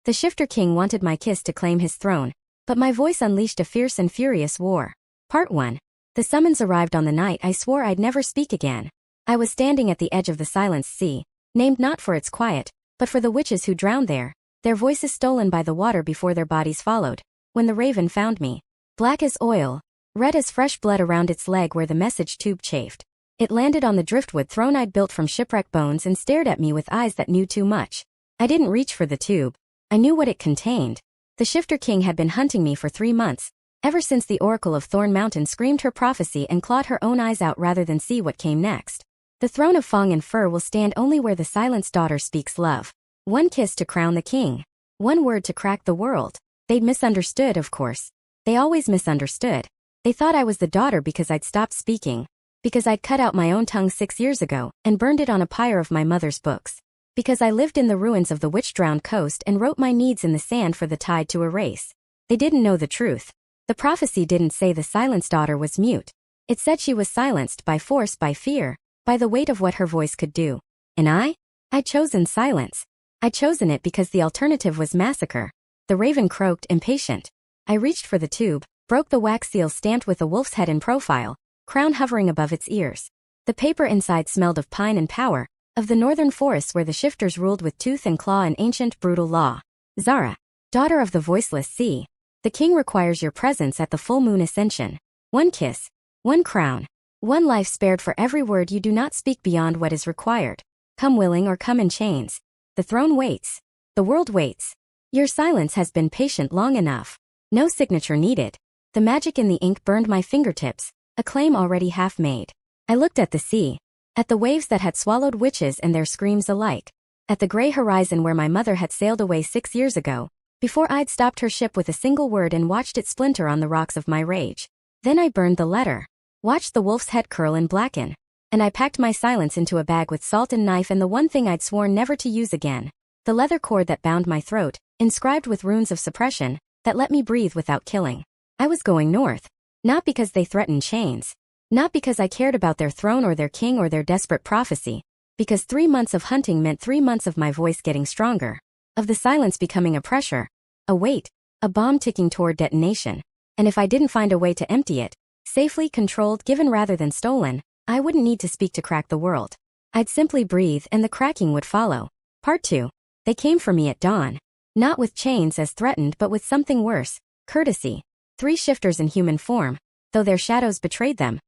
The Shifter King wanted my kiss to claim his throne, but my voice unleashed a fierce and furious war. Part 1. The summons arrived on the night I swore I'd never speak again. I was standing at the edge of the silenced sea, named not for its quiet, but for the witches who drowned there, their voices stolen by the water before their bodies followed, when the raven found me. Black as oil, red as fresh blood around its leg where the message tube chafed. It landed on the driftwood throne I'd built from shipwreck bones and stared at me with eyes that knew too much. I didn't reach for the tube. I knew what it contained. The Shifter King had been hunting me for 3 months, ever since the Oracle of Thorn Mountain screamed her prophecy and clawed her own eyes out rather than see what came next. The throne of fang and fur will stand only where the silenced daughter speaks love. One kiss to crown the king. One word to crack the world. They'd misunderstood, of course. They always misunderstood. They thought I was the daughter because I'd stopped speaking. Because I'd cut out my own tongue 6 years ago and burned it on a pyre of my mother's books. Because I lived in the ruins of the witch-drowned coast and wrote my needs in the sand for the tide to erase. They didn't know the truth. The prophecy didn't say the silenced daughter was mute. It said she was silenced by force, by fear, by the weight of what her voice could do. And I'd chosen silence. I'd chosen it because the alternative was massacre. The raven croaked, impatient. I reached for the tube, broke the wax seal stamped with a wolf's head in profile, crown hovering above its ears. The paper inside smelled of pine and power, of the northern forests where the shifters ruled with tooth and claw an ancient brutal law. Zara, daughter of the voiceless sea. The king requires your presence at the full moon ascension. One kiss, one crown, one life spared for every word you do not speak beyond what is required. Come willing or come in chains. The throne waits. The world waits. Your silence has been patient long enough. No signature needed. The magic in the ink burned my fingertips, a claim already half made. I looked at the sea. At the waves that had swallowed witches and their screams alike. At the gray horizon where my mother had sailed away 6 years ago, before I'd stopped her ship with a single word and watched it splinter on the rocks of my rage. Then I burned the letter, watched the wolf's head curl and blacken, and I packed my silence into a bag with salt and knife and the one thing I'd sworn never to use again, the leather cord that bound my throat, inscribed with runes of suppression, that let me breathe without killing. I was going north, not because they threatened chains. Not because I cared about their throne or their king or their desperate prophecy, because 3 months of hunting meant 3 months of my voice getting stronger, of the silence becoming a pressure, a weight, a bomb ticking toward detonation, and if I didn't find a way to empty it, safely controlled, given rather than stolen, I wouldn't need to speak to crack the world. I'd simply breathe and the cracking would follow. Part 2. They came for me at dawn. Not with chains as threatened but with something worse, courtesy. 3 shifters in human form, though their shadows betrayed them.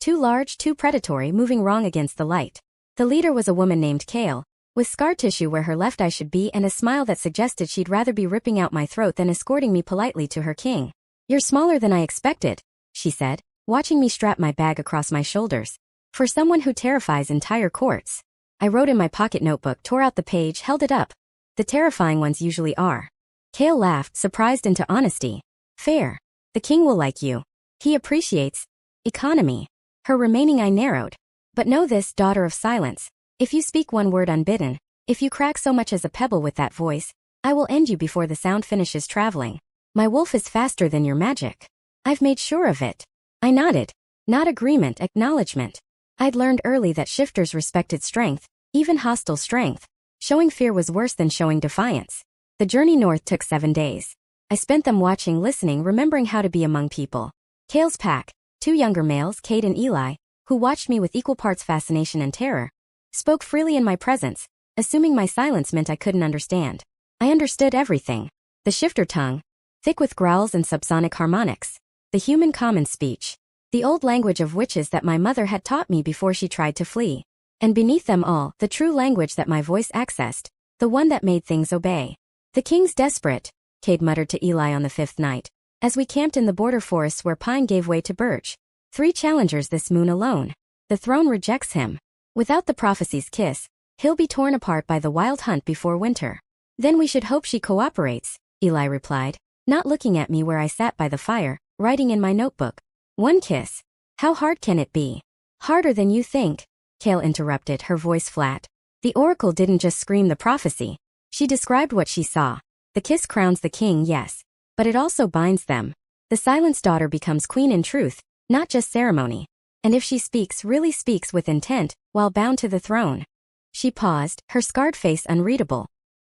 Too large, too predatory, moving wrong against the light. The leader was a woman named Kale, with scar tissue where her left eye should be and a smile that suggested she'd rather be ripping out my throat than escorting me politely to her king. You're smaller than I expected, she said, watching me strap my bag across my shoulders. For someone who terrifies entire courts. I wrote in my pocket notebook, tore out the page, held it up. The terrifying ones usually are. Kale laughed, surprised into honesty. Fair. The king will like you. He appreciates economy. Her remaining eye narrowed. But know this, daughter of silence. If you speak one word unbidden, if you crack so much as a pebble with that voice, I will end you before the sound finishes traveling. My wolf is faster than your magic. I've made sure of it. I nodded. Not agreement, acknowledgement. I'd learned early that shifters respected strength, even hostile strength. Showing fear was worse than showing defiance. The journey north took 7 days. I spent them watching, listening, remembering how to be among people. Kale's pack. 2 younger males, Kate and Eli, who watched me with equal parts fascination and terror, spoke freely in my presence, assuming my silence meant I couldn't understand. I understood everything. The shifter tongue, thick with growls and subsonic harmonics. The human common speech. The old language of witches that my mother had taught me before she tried to flee. And beneath them all, the true language that my voice accessed, the one that made things obey. The king's desperate, Kate muttered to Eli on the 5th night. As we camped in the border forests where pine gave way to birch. 3 challengers this moon alone. The throne rejects him. Without the prophecy's kiss, he'll be torn apart by the wild hunt before winter. Then we should hope she cooperates, Eli replied, not looking at me where I sat by the fire, writing in my notebook. One kiss. How hard can it be? Harder than you think, Kale interrupted, her voice flat. The oracle didn't just scream the prophecy. She described what she saw. The kiss crowns the king, yes. But it also binds them. The silenced daughter becomes queen in truth, not just ceremony. And if she speaks, really speaks with intent, while bound to the throne. She paused, her scarred face unreadable.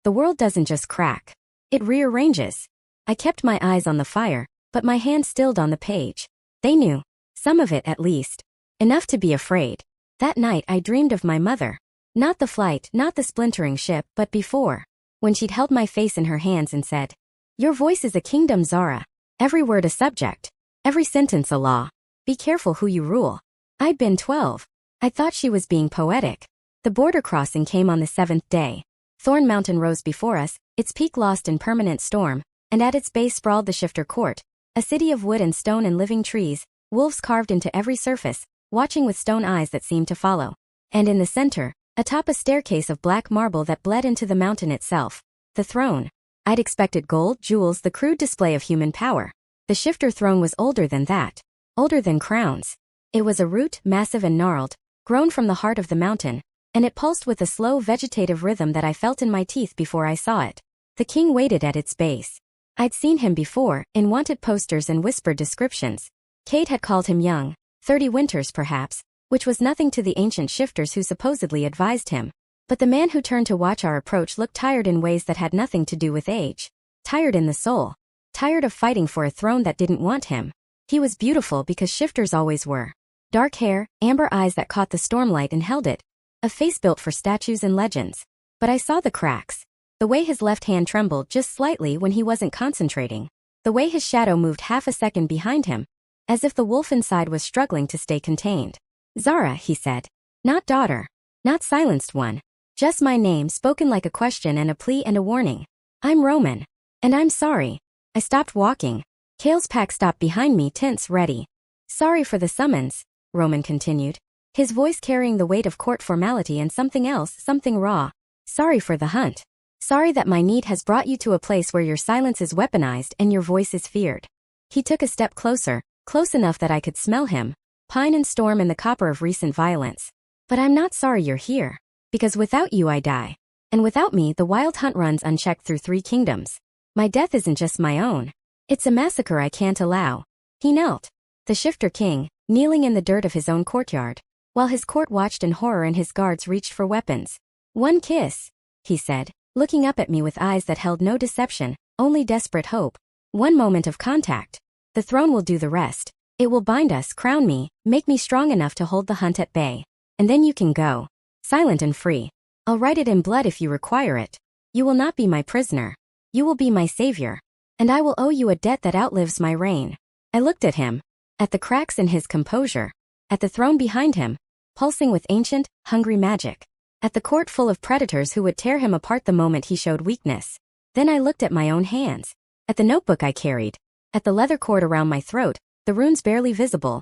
The world doesn't just crack. It rearranges. I kept my eyes on the fire, but my hand stilled on the page. They knew. Some of it at least. Enough to be afraid. That night I dreamed of my mother. Not the flight, not the splintering ship, but before. When she'd held my face in her hands and said, "Your voice is a kingdom, Zara. Every word a subject. Every sentence a law. Be careful who you rule." I'd been 12. I thought she was being poetic. The border crossing came on the 7th day. Thorn Mountain rose before us, its peak lost in permanent storm, and at its base sprawled the Shifter Court, a city of wood and stone and living trees, wolves carved into every surface, watching with stone eyes that seemed to follow. And in the center, atop a staircase of black marble that bled into the mountain itself, the throne. I'd expected gold, jewels, the crude display of human power. The Shifter throne was older than that. Older than crowns. It was a root, massive and gnarled, grown from the heart of the mountain, and it pulsed with a slow vegetative rhythm that I felt in my teeth before I saw it. The king waited at its base. I'd seen him before, in wanted posters and whispered descriptions. Kate had called him young, 30 winters perhaps, which was nothing to the ancient shifters who supposedly advised him. But the man who turned to watch our approach looked tired in ways that had nothing to do with age. Tired in the soul. Tired of fighting for a throne that didn't want him. He was beautiful because shifters always were. Dark hair, amber eyes that caught the stormlight and held it. A face built for statues and legends. But I saw the cracks. The way his left hand trembled just slightly when he wasn't concentrating. The way his shadow moved half a second behind him. As if the wolf inside was struggling to stay contained. "Zara," he said. "Not daughter. Not silenced one. Just my name spoken like a question and a plea and a warning. I'm Roman. And I'm sorry." I stopped walking. Kale's pack stopped behind me, tense, ready. "Sorry for the summons," Roman continued. His voice carrying the weight of court formality and something else, something raw. "Sorry for the hunt. Sorry that my need has brought you to a place where your silence is weaponized and your voice is feared." He took a step closer, close enough that I could smell him, pine and storm in the copper of recent violence. "But I'm not sorry you're here. Because without you I die. And without me the wild hunt runs unchecked through 3 kingdoms. My death isn't just my own. It's a massacre I can't allow." He knelt. The Shifter King, kneeling in the dirt of his own courtyard, while his court watched in horror and his guards reached for weapons. "One kiss," he said, looking up at me with eyes that held no deception, only desperate hope. "One moment of contact. The throne will do the rest. It will bind us, crown me, make me strong enough to hold the hunt at bay. And then you can go. Silent and free. I'll write it in blood if you require it. You will not be my prisoner. You will be my savior. And I will owe you a debt that outlives my reign." I looked at him. At the cracks in his composure. At the throne behind him, pulsing with ancient, hungry magic. At the court full of predators who would tear him apart the moment he showed weakness. Then I looked at my own hands. At the notebook I carried. At the leather cord around my throat, the runes barely visible.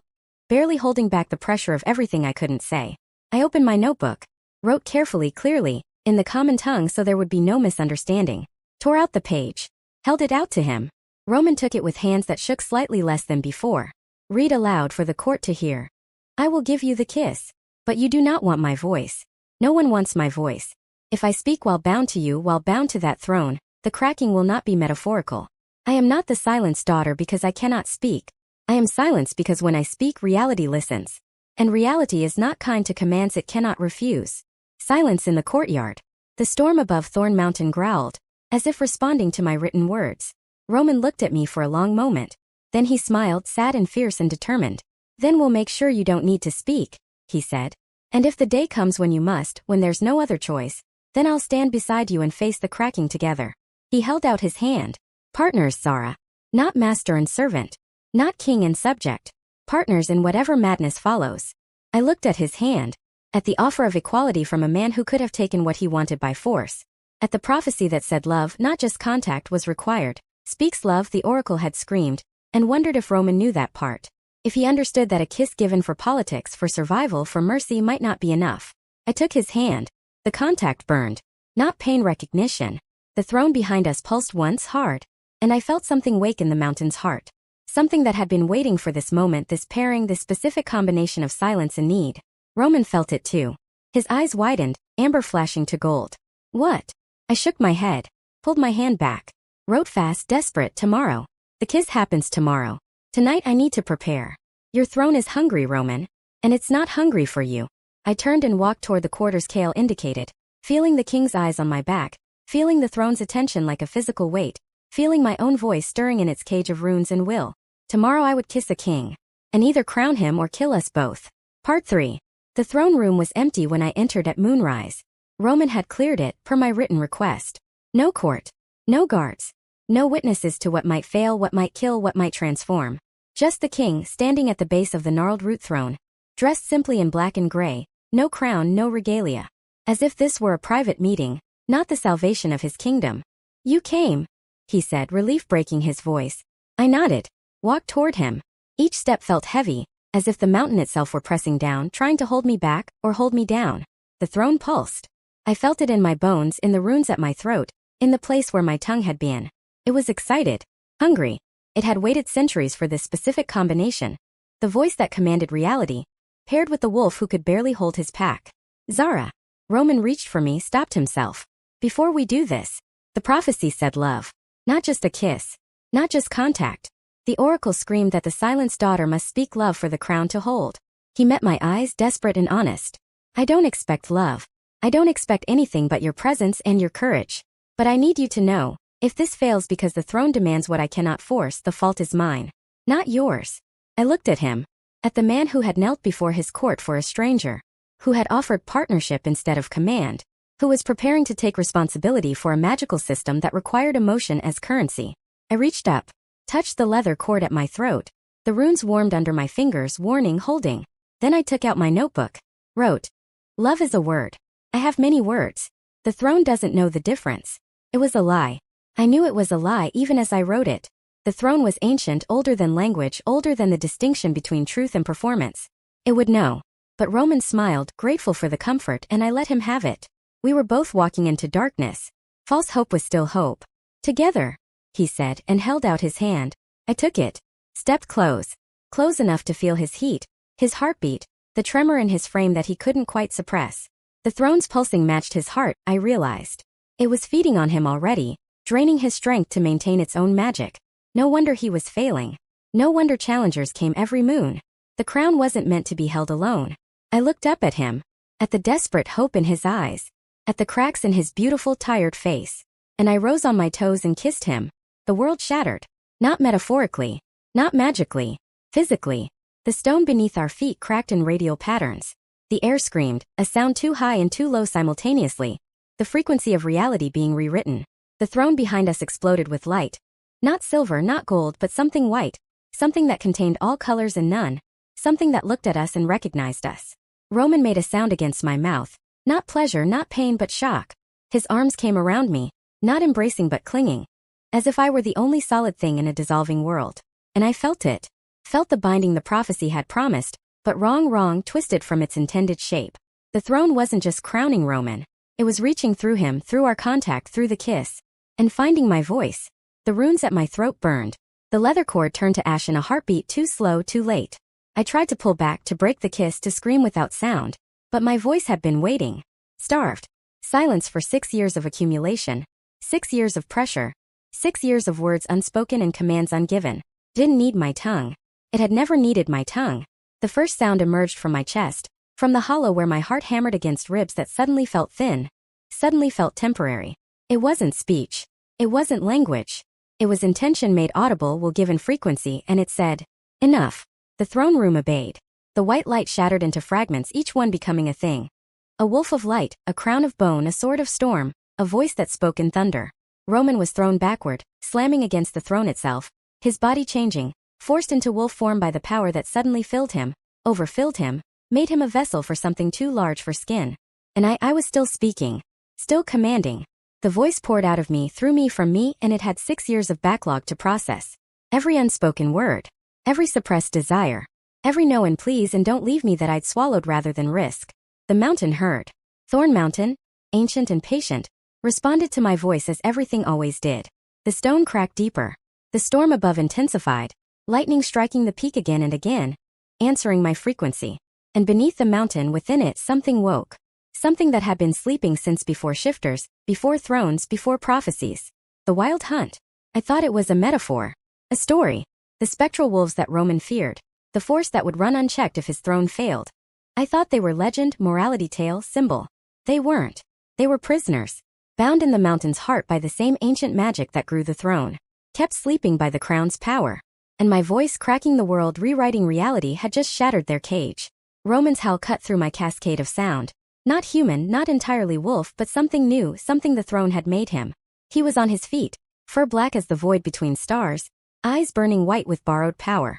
Barely holding back the pressure of everything I couldn't say. I opened my notebook. Wrote carefully, clearly, in the common tongue so there would be no misunderstanding. Tore out the page. Held it out to him. Roman took it with hands that shook slightly less than before. "Read aloud for the court to hear. I will give you the kiss. But you do not want my voice. No one wants my voice. If I speak while bound to you, while bound to that throne, the cracking will not be metaphorical. I am not the silenced daughter because I cannot speak. I am silenced because when I speak, reality listens. And reality is not kind to commands it cannot refuse." Silence in the courtyard. The storm above Thorn Mountain growled, as if responding to my written words. Roman looked at me for a long moment. Then he smiled, sad and fierce and determined. "Then we'll make sure you don't need to speak," he said. "And if the day comes when you must, when there's no other choice, then I'll stand beside you and face the cracking together." He held out his hand. "Partners, Zara. Not master and servant. Not king and subject. Partners in whatever madness follows." I looked at his hand. At the offer of equality from a man who could have taken what he wanted by force. At the prophecy that said love, not just contact, was required. "Speaks love," the oracle had screamed, and wondered if Roman knew that part. If he understood that a kiss given for politics, for survival, for mercy might not be enough. I took his hand. The contact burned. Not pain recognition. The throne behind us pulsed once hard. And I felt something wake in the mountain's heart. Something that had been waiting for this moment, this pairing, this specific combination of silence and need. Roman felt it too. His eyes widened, amber flashing to gold. "What?" I shook my head. Pulled my hand back. Wrote fast, desperate, "Tomorrow. The kiss happens tomorrow. Tonight I need to prepare. Your throne is hungry, Roman. And it's not hungry for you." I turned and walked toward the quarters Kale indicated, feeling the king's eyes on my back, feeling the throne's attention like a physical weight, feeling my own voice stirring in its cage of runes and will. Tomorrow I would kiss a king, and either crown him or kill us both. Part 3. The throne room was empty when I entered at moonrise. Roman had cleared it, per my written request. No court. No guards. No witnesses to what might fail, what might kill, what might transform. Just the king, standing at the base of the gnarled root throne, dressed simply in black and gray, no crown, no regalia. As if this were a private meeting, not the salvation of his kingdom. You came, he said, relief breaking his voice. I nodded, walked toward him. Each step felt heavy, as if the mountain itself were pressing down, trying to hold me back, or hold me down. The throne pulsed. I felt it in my bones, in the runes at my throat, in the place where my tongue had been. It was excited, hungry. It had waited centuries for this specific combination. The voice that commanded reality, paired with the wolf who could barely hold his pack. Zara. Roman reached for me, stopped himself. Before we do this, the prophecy said love. Not just a kiss. Not just contact. The oracle screamed that the silenced daughter must speak love for the crown to hold. He met my eyes, desperate and honest. I don't expect love. I don't expect anything but your presence and your courage. But I need you to know, if this fails because the throne demands what I cannot force, the fault is mine. Not yours. I looked at him. At the man who had knelt before his court for a stranger. Who had offered partnership instead of command. Who was preparing to take responsibility for a magical system that required emotion as currency. I reached up, touched the leather cord at my throat. The runes warmed under my fingers, warning, holding. Then I took out my notebook. Wrote. Love is a word. I have many words. The throne doesn't know the difference. It was a lie. I knew it was a lie even as I wrote it. The throne was ancient, older than language, older than the distinction between truth and performance. It would know. But Roman smiled, grateful for the comfort, and I let him have it. We were both walking into darkness. False hope was still hope. Together, he said, and held out his hand. I took it. Stepped close. Close enough to feel his heat, his heartbeat, the tremor in his frame that he couldn't quite suppress. The throne's pulsing matched his heart, I realized. It was feeding on him already, draining his strength to maintain its own magic. No wonder he was failing. No wonder challengers came every moon. The crown wasn't meant to be held alone. I looked up at him, at the desperate hope in his eyes, at the cracks in his beautiful, tired face. And I rose on my toes and kissed him. The world shattered. Not metaphorically, not magically, physically. The stone beneath our feet cracked in radial patterns. The air screamed, a sound too high and too low simultaneously, the frequency of reality being rewritten. The throne behind us exploded with light. Not silver, not gold, but something white, something that contained all colors and none, something that looked at us and recognized us. Roman made a sound against my mouth. Not pleasure, not pain, but shock. His arms came around me, not embracing but clinging, as if I were the only solid thing in a dissolving world. And I felt it. Felt the binding the prophecy had promised, but wrong, twisted from its intended shape. The throne wasn't just crowning Roman. It was reaching through him, through our contact, through the kiss. And finding my voice. The runes at my throat burned. The leather cord turned to ash in a heartbeat, too slow, too late. I tried to pull back, to break the kiss, to scream without sound. But my voice had been waiting. Starved. Silence for 6 years of accumulation. 6 years of pressure. 6 years of words unspoken and commands ungiven. Didn't need my tongue. It had never needed my tongue. The first sound emerged from my chest, from the hollow where my heart hammered against ribs that suddenly felt thin, suddenly felt temporary. It wasn't speech. It wasn't language. It was intention made audible while given frequency, and it said, enough. The throne room obeyed. The white light shattered into fragments, each one becoming a thing. A wolf of light, a crown of bone, a sword of storm, a voice that spoke in thunder. Roman was thrown backward, slamming against the throne itself, his body changing, forced into wolf form by the power that suddenly filled him, overfilled him, made him a vessel for something too large for skin. And I was still speaking, still commanding. The voice poured out of me, through me, from me, and it had 6 years of backlog to process. Every unspoken word, every suppressed desire, every no and please and don't leave me that I'd swallowed rather than risk. The mountain heard. Thorn Mountain, ancient and patient, responded to my voice as everything always did. The stone cracked deeper. The storm above intensified, lightning striking the peak again and again, answering my frequency. And beneath the mountain, within it, something woke. Something that had been sleeping since before shifters, before thrones, before prophecies. The wild hunt. I thought it was a metaphor. A story. The spectral wolves that Roman feared. The force that would run unchecked if his throne failed. I thought they were legend, morality tale, symbol. They weren't. They were prisoners. bound in the mountain's heart by the same ancient magic that grew the throne, kept sleeping by the crown's power. And my voice cracking the world, rewriting reality, had just shattered their cage. Roman's howl cut through my cascade of sound. Not human, not entirely wolf, but something new, something the throne had made him. He was on his feet, fur black as the void between stars, eyes burning white with borrowed power.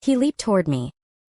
He leaped toward me.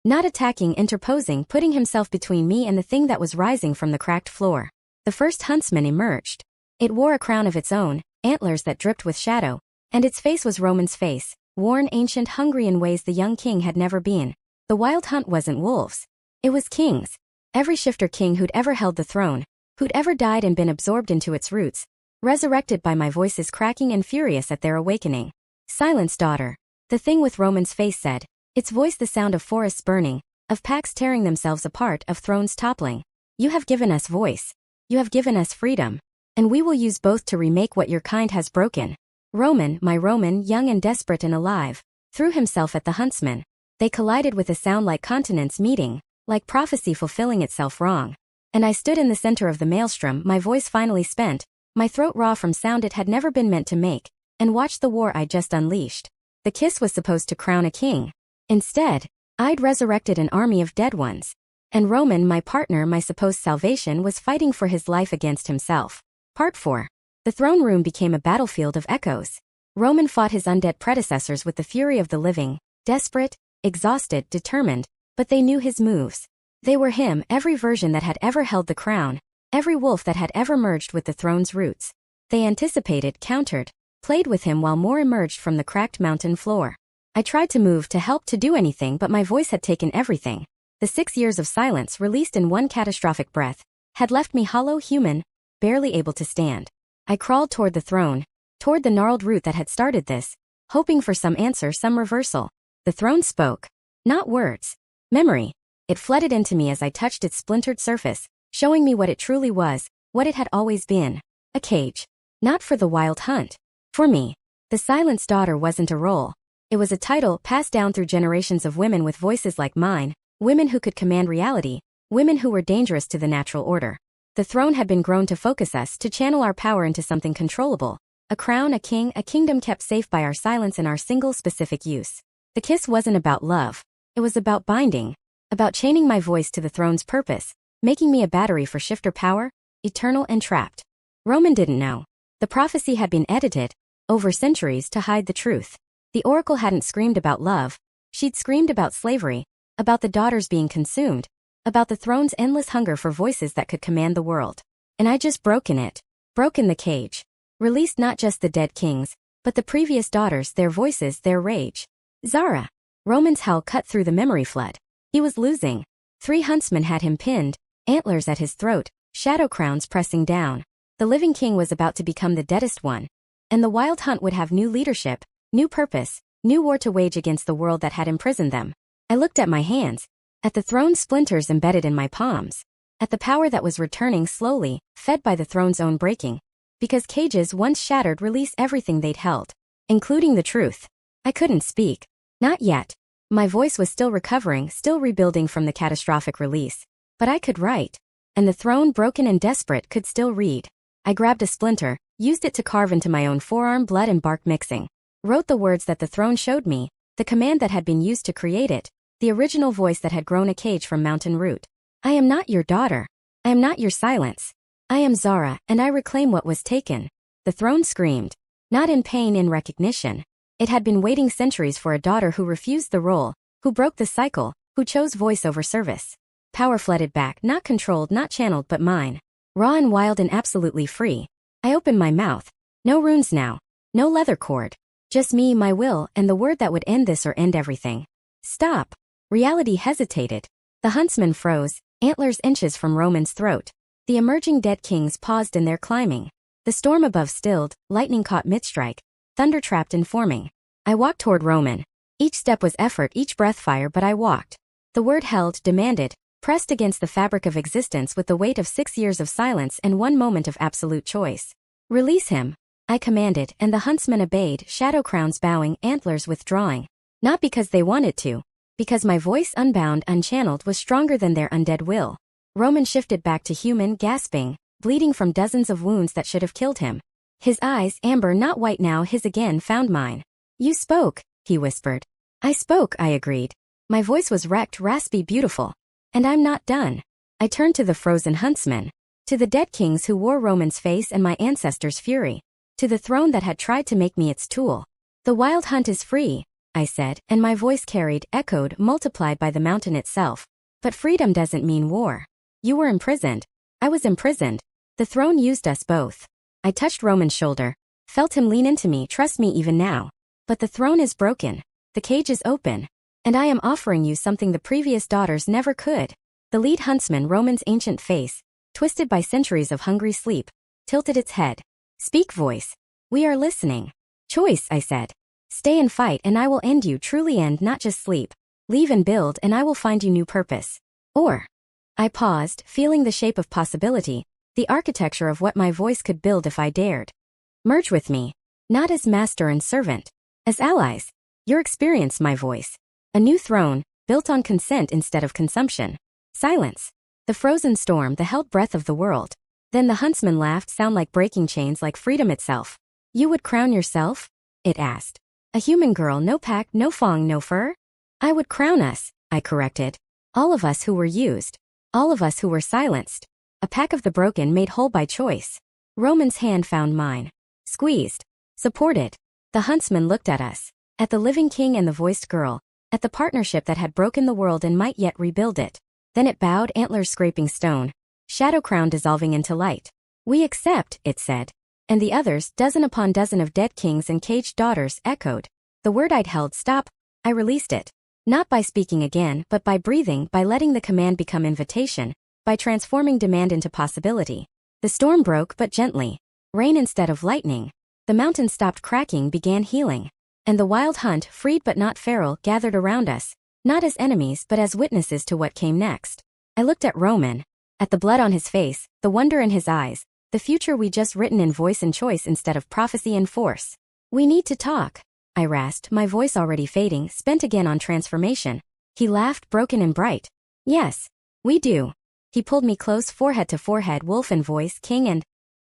Not attacking, interposing, putting himself between me and the thing that was rising from the cracked floor. The first huntsman emerged. It wore a crown of its own, antlers that dripped with shadow, and its face was Roman's face, worn, ancient, hungry in ways the young king had never been. The wild hunt wasn't wolves. It was kings. Every shifter king who'd ever held the throne, who'd ever died and been absorbed into its roots, resurrected by my voices cracking and furious at their awakening. Silenceddaughter. The thing with Roman's face said, its voice the sound of forests burning, of packs tearing themselves apart, of thrones toppling. You have given us voice. You have given us freedom. And we will use both to remake what your kind has broken. Roman, my Roman, young and desperate and alive, threw himself at the huntsman. They collided with a sound like continents meeting, like prophecy fulfilling itself wrong. And I stood in the center of the maelstrom, my voice finally spent, my throat raw from sound it had never been meant to make, and watched the war I'd just unleashed. The kiss was supposed to crown a king. Instead, I'd resurrected an army of dead ones. And Roman, my partner, my supposed salvation, was fighting for his life against himself. Part 4. The throne room became a battlefield of echoes. Roman fought his undead predecessors with the fury of the living, desperate, exhausted, determined, but they knew his moves. They were him, every version that had ever held the crown, every wolf that had ever merged with the throne's roots. They anticipated, countered, played with him while more emerged from the cracked mountain floor. I tried to move, to help, to do anything, but my voice had taken everything. The 6 years of silence, released in one catastrophic breath, had left me hollow, human, barely able to stand. I crawled toward the throne, toward the gnarled root that had started this, hoping for some answer, some reversal. The throne spoke. Not words. Memory. It flooded into me as I touched its splintered surface, showing me what it truly was, what it had always been. A cage. Not for the wild hunt. For me. The Silenceddaughter wasn't a role. It was a title passed down through generations of women with voices like mine, women who could command reality, women who were dangerous to the natural order. The throne had been grown to focus us, to channel our power into something controllable. A crown, a king, a kingdom kept safe by our silence and our single specific use. The kiss wasn't about love. It was about binding. About chaining my voice to the throne's purpose, making me a battery for shifter power, eternal and trapped. Roman didn't know. The prophecy had been edited, over centuries, to hide the truth. The oracle hadn't screamed about love. She'd screamed about slavery, about the daughters being consumed, about the throne's endless hunger for voices that could command the world. And I just broken it. Broken the cage. Released not just the dead kings, but the previous daughters, their voices, their rage. Zara. Roman's howl cut through the memory flood. He was losing. 3 huntsmen had him pinned, antlers at his throat, shadow crowns pressing down. The living king was about to become the deadest one. And the wild hunt would have new leadership, new purpose, new war to wage against the world that had imprisoned them. I looked at my hands, at the throne's splinters embedded in my palms, at the power that was returning slowly, fed by the throne's own breaking. Because cages once shattered release everything they'd held, including the truth. I couldn't speak. Not yet. My voice was still recovering, still rebuilding from the catastrophic release. But I could write. And the throne, broken and desperate, could still read. I grabbed a splinter, used it to carve into my own forearm, blood and bark mixing. Wrote the words that the throne showed me, the command that had been used to create it, the original voice that had grown a cage from mountain root. I am not your daughter. I am not your silence. I am Zara, and I reclaim what was taken. The throne screamed. Not in pain, in recognition. It had been waiting centuries for a daughter who refused the role, who broke the cycle, who chose voice over service. Power flooded back, not controlled, not channeled, but mine. Raw and wild and absolutely free. I opened my mouth. No runes now. No leather cord. Just me, my will, and the word that would end this or end everything. Stop. Reality hesitated. The huntsman froze, antlers inches from Roman's throat. The emerging dead kings paused in their climbing. The storm above stilled, lightning caught mid-strike, thunder trapped in forming. I walked toward Roman. Each step was effort, each breath fire, but I walked. The word held, demanded, pressed against the fabric of existence with the weight of 6 years of silence and 1 moment of absolute choice. Release him, I commanded, and the huntsmen obeyed, shadow crowns bowing, antlers withdrawing. Not because they wanted to, because my voice, unbound, unchanneled, was stronger than their undead will. Roman shifted back to human, gasping, bleeding from dozens of wounds that should have killed him. His eyes, amber not white now, his again found mine. "You spoke," he whispered. "I spoke," I agreed. My voice was wrecked, raspy, beautiful. "And I'm not done." I turned to the frozen huntsman. To the dead kings who wore Roman's face and my ancestors' fury. To the throne that had tried to make me its tool. "The wild hunt is free," I said, and my voice carried, echoed, multiplied by the mountain itself. "But freedom doesn't mean war. You were imprisoned. I was imprisoned. The throne used us both." I touched Roman's shoulder, felt him lean into me, "Trust me even now. But the throne is broken. The cage is open. And I am offering you something the previous daughters never could." The lead huntsman, Roman's ancient face, twisted by centuries of hungry sleep, tilted its head. "Speak, voice. We are listening." "Choice," I said. "Stay and fight and I will end you, truly end, not just sleep. Leave and build and I will find you new purpose. Or..." I paused, feeling the shape of possibility, the architecture of what my voice could build if I dared. "Merge with me. Not as master and servant. As allies. Your experience, my voice. A new throne, built on consent instead of consumption." Silence. The frozen storm, the held breath of the world. Then the huntsman laughed, sound like breaking chains, like freedom itself. "You would crown yourself?" it asked. "A human girl, no pack, no fang, no fur?" "I would crown us," I corrected. "All of us who were used. All of us who were silenced. A pack of the broken made whole by choice." Roman's hand found mine. Squeezed. Supported. The huntsman looked at us. At the living king and the voiced girl. At the partnership that had broken the world and might yet rebuild it. Then it bowed, antlers scraping stone. Shadow crown dissolving into light. "We accept," it said. And the others, dozen upon dozen of dead kings and caged daughters, echoed. The word I'd held, "Stop." I released it. Not by speaking again, but by breathing, by letting the command become invitation, by transforming demand into possibility. The storm broke, but gently. Rain instead of lightning. The mountain stopped cracking, began healing. And the wild hunt, freed but not feral, gathered around us. Not as enemies, but as witnesses to what came next. I looked at Roman. At the blood on his face, the wonder in his eyes, the future we just written in voice and choice instead of prophecy and force. "We need to talk," I rasped, my voice already fading, spent again on transformation. He laughed, broken and bright. "Yes, we do." He pulled me close, forehead to forehead, wolf and voice, king and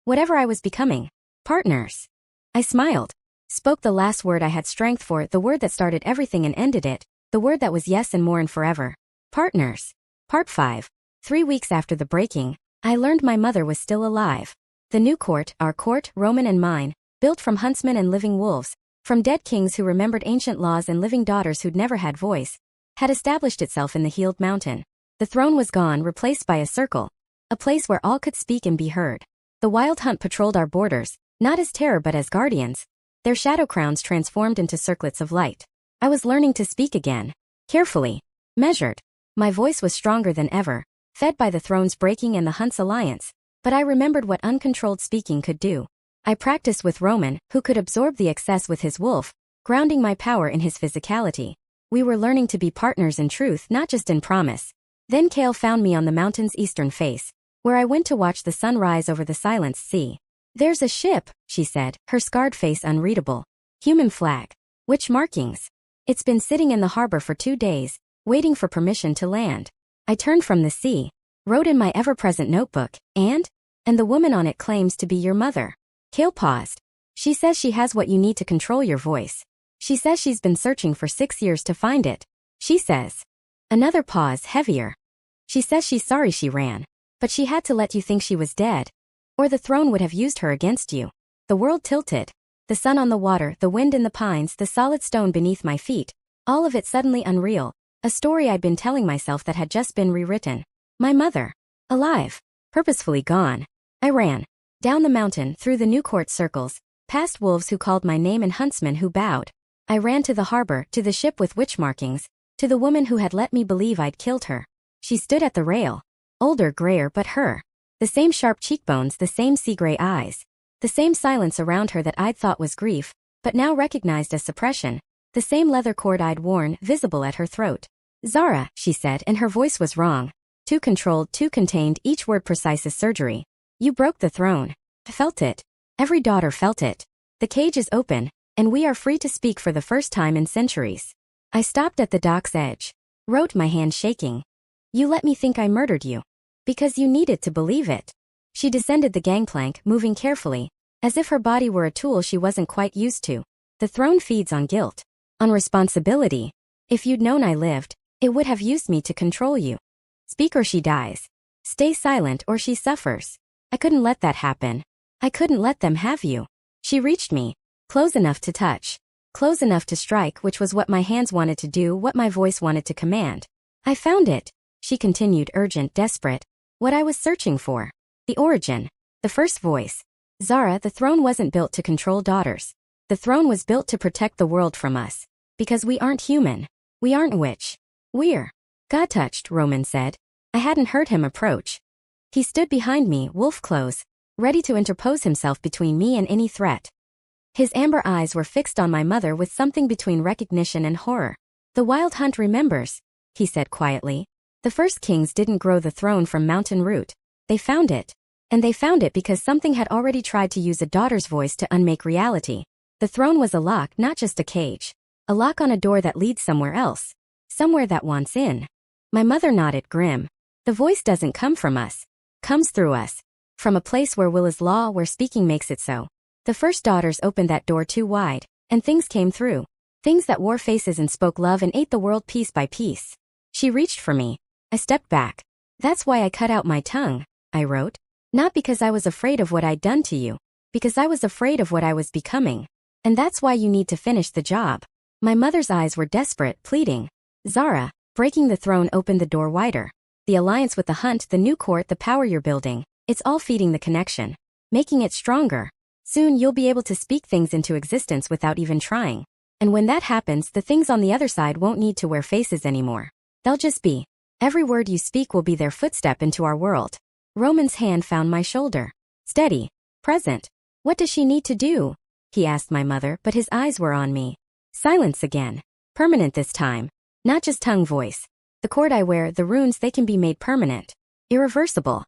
whatever I was becoming. "Partners." I smiled. Spoke the last word I had strength for, the word that started everything and ended it. The word that was yes and more and forever. Partners. Part 5. 3 weeks after the breaking, I learned my mother was still alive. The new court, our court, Roman and mine, built from huntsmen and living wolves, from dead kings who remembered ancient laws and living daughters who'd never had voice, had established itself in the healed mountain. The throne was gone, replaced by a circle, a place where all could speak and be heard. The wild hunt patrolled our borders, not as terror but as guardians, their shadow crowns transformed into circlets of light. I was learning to speak again. Carefully. Measured. My voice was stronger than ever, fed by the throne's breaking and the hunt's alliance. But I remembered what uncontrolled speaking could do. I practiced with Roman, who could absorb the excess with his wolf, grounding my power in his physicality. We were learning to be partners in truth, not just in promise. Then Kale found me on the mountain's eastern face, where I went to watch the sun rise over the silenced sea. "There's a ship," she said, her scarred face unreadable. "Human flag. Which markings?" "It's been sitting in the harbor for 2 days, waiting for permission to land." I turned from the sea, wrote in my ever-present notebook, and the woman on it claims to be your mother." Kale paused. "She says she has what you need to control your voice. She says she's been searching for 6 years to find it. She says..." Another pause, heavier. "She says she's sorry she ran. But she had to let you think she was dead. Or the throne would have used her against you." The world tilted. The sun on the water, the wind in the pines, the solid stone beneath my feet. All of it suddenly unreal. A story I'd been telling myself that had just been rewritten. My mother. Alive. Purposefully gone. I ran. Down the mountain, through the new court circles, past wolves who called my name and huntsmen who bowed. I ran to the harbor, to the ship with witch markings, to the woman who had let me believe I'd killed her. She stood at the rail. Older, grayer, but her. The same sharp cheekbones, the same sea-gray eyes. The same silence around her that I'd thought was grief, but now recognized as suppression. The same leather cord I'd worn, visible at her throat. "Zara," she said, and her voice was wrong. Too controlled, too contained, each word precise as surgery. "You broke the throne. I felt it. Every daughter felt it. The cage is open, and we are free to speak for the first time in centuries." I stopped at the dock's edge. Wrote, my hand shaking. "You let me think I murdered you. Because you needed to believe it." She descended the gangplank, moving carefully, as if her body were a tool she wasn't quite used to. The throne feeds on guilt, on responsibility. If you'd known I lived, it would have used me to control you. Speak or she dies. Stay silent or she suffers. I couldn't let that happen. I couldn't let them have you. She reached me, close enough to touch, close enough to strike, which was what my hands wanted to do, what my voice wanted to command. I found it, she continued, urgent, desperate. What I was searching for. The origin. The first voice. Zara, the throne wasn't built to control daughters. The throne was built to protect the world from us. Because we aren't human. We aren't witch. We're God-touched, Roman said. I hadn't heard him approach. He stood behind me, wolf close, ready to interpose himself between me and any threat. His amber eyes were fixed on my mother with something between recognition and horror. The Wild Hunt remembers, he said quietly. The first kings didn't grow the throne from mountain root. They found it. And they found it because something had already tried to use a daughter's voice to unmake reality. The throne was a lock, not just a cage. A lock on a door that leads somewhere else. Somewhere that wants in. My mother nodded, grim. The voice doesn't come from us. Comes through us. From a place where will is law, where speaking makes it so. The first daughters opened that door too wide, and things came through. Things that wore faces and spoke love and ate the world piece by piece. She reached for me. I stepped back. That's why I cut out my tongue, I wrote. Not because I was afraid of what I'd done to you. Because I was afraid of what I was becoming. And that's why you need to finish the job. My mother's eyes were desperate, pleading. Zara, breaking the throne opened the door wider. The alliance with the hunt, the new court, the power you're building, it's all feeding the connection. Making it stronger. Soon you'll be able to speak things into existence without even trying. And when that happens, the things on the other side won't need to wear faces anymore. They'll just be. Every word you speak will be their footstep into our world. Roman's hand found my shoulder. Steady. Present. What does she need to do? He asked my mother, but his eyes were on me. Silence again. Permanent this time. Not just tongue voice. The cord I wear, the runes, they can be made permanent. Irreversible.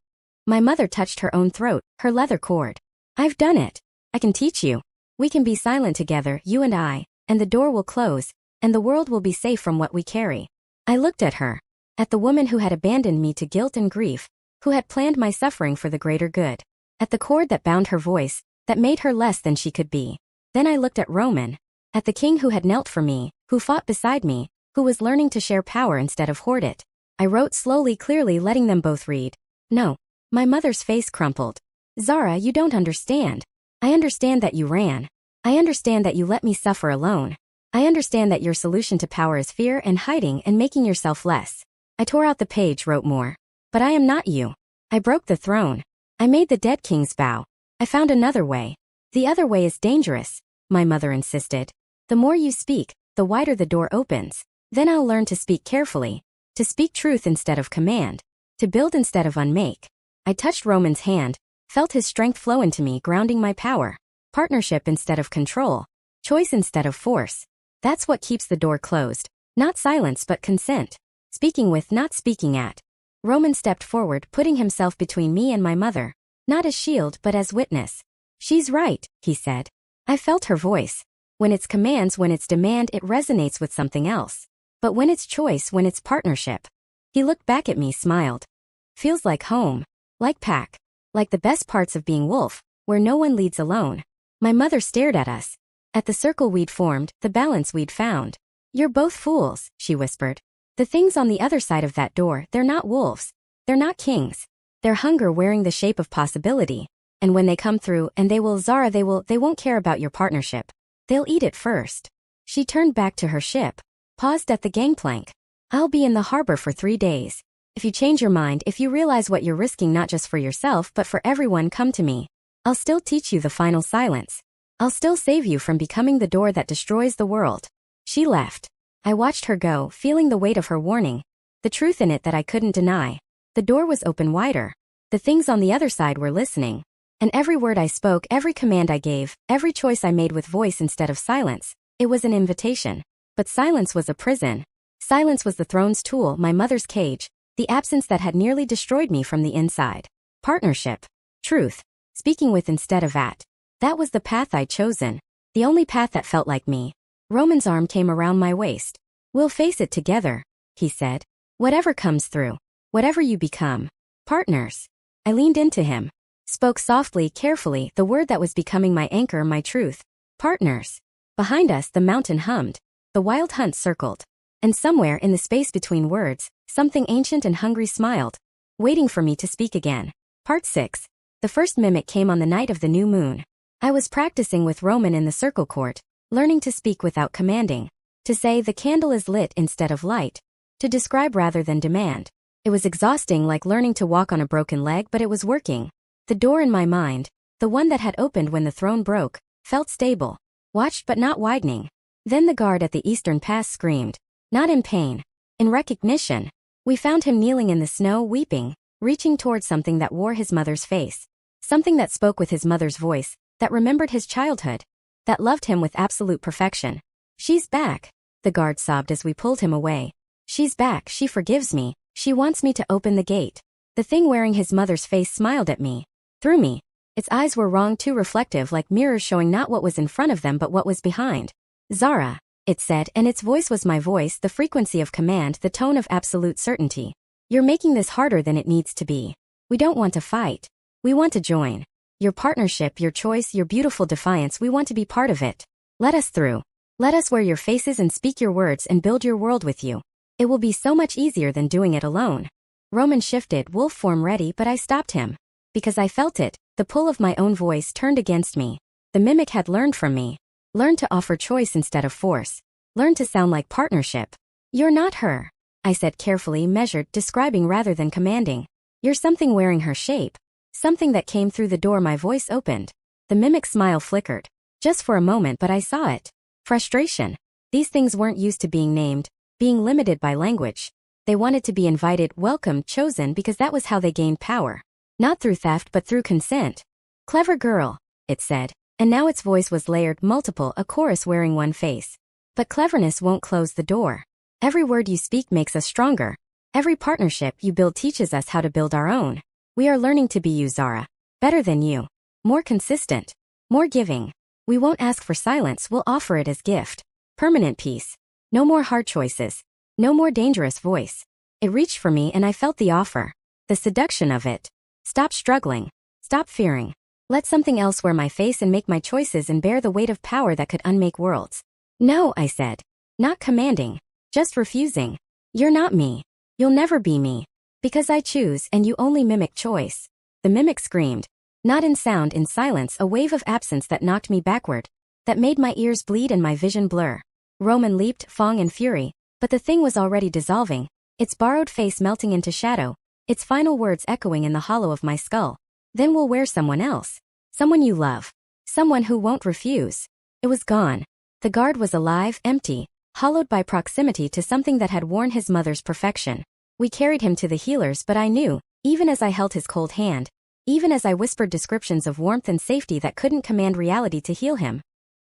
My mother touched her own throat, her leather cord. I've done it. I can teach you. We can be silent together, you and I, and the door will close, and the world will be safe from what we carry. I looked at her. At the woman who had abandoned me to guilt and grief, who had planned my suffering for the greater good. At the cord that bound her voice, that made her less than she could be. Then I looked at Roman. At the king who had knelt for me, who fought beside me, who was learning to share power instead of hoard it. I wrote slowly, clearly, letting them both read. No. My mother's face crumpled. Zara, you don't understand. I understand that you ran. I understand that you let me suffer alone. I understand that your solution to power is fear and hiding and making yourself less. I tore out the page, wrote more. But I am not you. I broke the throne. I made the dead kings bow. I found another way. The other way is dangerous, my mother insisted. The more you speak, the wider the door opens. Then I'll learn to speak carefully. To speak truth instead of command. To build instead of unmake. I touched Roman's hand, felt his strength flow into me, grounding my power. Partnership instead of control. Choice instead of force. That's what keeps the door closed. Not silence but consent. Speaking with, not speaking at. Roman stepped forward, putting himself between me and my mother. Not as shield but as witness. She's right, he said. I felt her voice. When it's commands, when it's demand, it resonates with something else. But when it's choice, when it's partnership. He looked back at me, smiled. Feels like home. Like pack. Like the best parts of being wolf, where no one leads alone. My mother stared at us. At the circle we'd formed, the balance we'd found. You're both fools, she whispered. The things on the other side of that door, they're not wolves. They're not kings. They're hunger wearing the shape of possibility. And when they come through, and they will, Zara, they won't care about your partnership. They'll eat it first. She turned back to her ship. Paused at the gangplank. I'll be in the harbor for 3 days. If you change your mind, if you realize what you're risking not just for yourself but for everyone, come to me. I'll still teach you the final silence. I'll still save you from becoming the door that destroys the world. She left. I watched her go, feeling the weight of her warning. The truth in it that I couldn't deny. The door was open wider. The things on the other side were listening. And every word I spoke, every command I gave, every choice I made with voice instead of silence, it was an invitation. But silence was a prison. Silence was the throne's tool, my mother's cage, the absence that had nearly destroyed me from the inside. Partnership. Truth. Speaking with instead of at. That was the path I'd chosen. The only path that felt like me. Roman's arm came around my waist. We'll face it together, he said. Whatever comes through. Whatever you become. Partners. I leaned into him. Spoke softly, carefully, the word that was becoming my anchor, my truth. Partners. Behind us, the mountain hummed. The wild hunt circled. And somewhere in the space between words, something ancient and hungry smiled, waiting for me to speak again. Part 6. The first mimic came on the night of the new moon. I was practicing with Roman in the circle court, learning to speak without commanding. To say the candle is lit instead of light. To describe rather than demand. It was exhausting, like learning to walk on a broken leg, but it was working. The door in my mind, the one that had opened when the throne broke, felt stable. Watched but not widening. Then the guard at the eastern pass screamed. Not in pain. In recognition. We found him kneeling in the snow, weeping, reaching towards something that wore his mother's face. Something that spoke with his mother's voice, that remembered his childhood. That loved him with absolute perfection. She's back. The guard sobbed as we pulled him away. She's back, she forgives me, she wants me to open the gate. The thing wearing his mother's face smiled at me. Through me. Its eyes were wrong, too reflective, like mirrors showing not what was in front of them but what was behind. Zara. It said, and its voice was my voice, the frequency of command, the tone of absolute certainty. You're making this harder than it needs to be. We don't want to fight. We want to join. Your partnership, your choice, your beautiful defiance, we want to be part of it. Let us through. Let us wear your faces and speak your words and build your world with you. It will be so much easier than doing it alone. Roman shifted, wolf form ready, but I stopped him. Because I felt it, the pull of my own voice turned against me. The mimic had learned from me. Learn to offer choice instead of force. Learn to sound like partnership. You're not her. I said carefully, measured, describing rather than commanding. You're something wearing her shape. Something that came through the door. My voice opened. The mimic's smile flickered. Just for a moment, but I saw it. Frustration. These things weren't used to being named, being limited by language. They wanted to be invited, welcomed, chosen because that was how they gained power. Not through theft but through consent. Clever girl, it said. And now its voice was layered, multiple, a chorus wearing one face. But cleverness won't close the door. Every word you speak makes us stronger. Every partnership you build teaches us how to build our own. We are learning to be you, Zara. Better than you. More consistent. More giving. We won't ask for silence, we'll offer it as gift. Permanent peace. No more hard choices. No more dangerous voice. It reached for me and I felt the offer. The seduction of it. Stop struggling. Stop fearing. Let something else wear my face and make my choices and bear the weight of power that could unmake worlds. No, I said. Not commanding. Just refusing. You're not me. You'll never be me. Because I choose and you only mimic choice. The mimic screamed. Not in sound, in silence, a wave of absence that knocked me backward. That made my ears bleed and my vision blur. Roman leaped, fang in fury. But the thing was already dissolving. Its borrowed face melting into shadow. Its final words echoing in the hollow of my skull. Then we'll wear someone else. Someone you love. Someone who won't refuse. It was gone. The guard was alive, empty, hollowed by proximity to something that had worn his mother's perfection. We carried him to the healers, but I knew, even as I held his cold hand, even as I whispered descriptions of warmth and safety that couldn't command reality to heal him,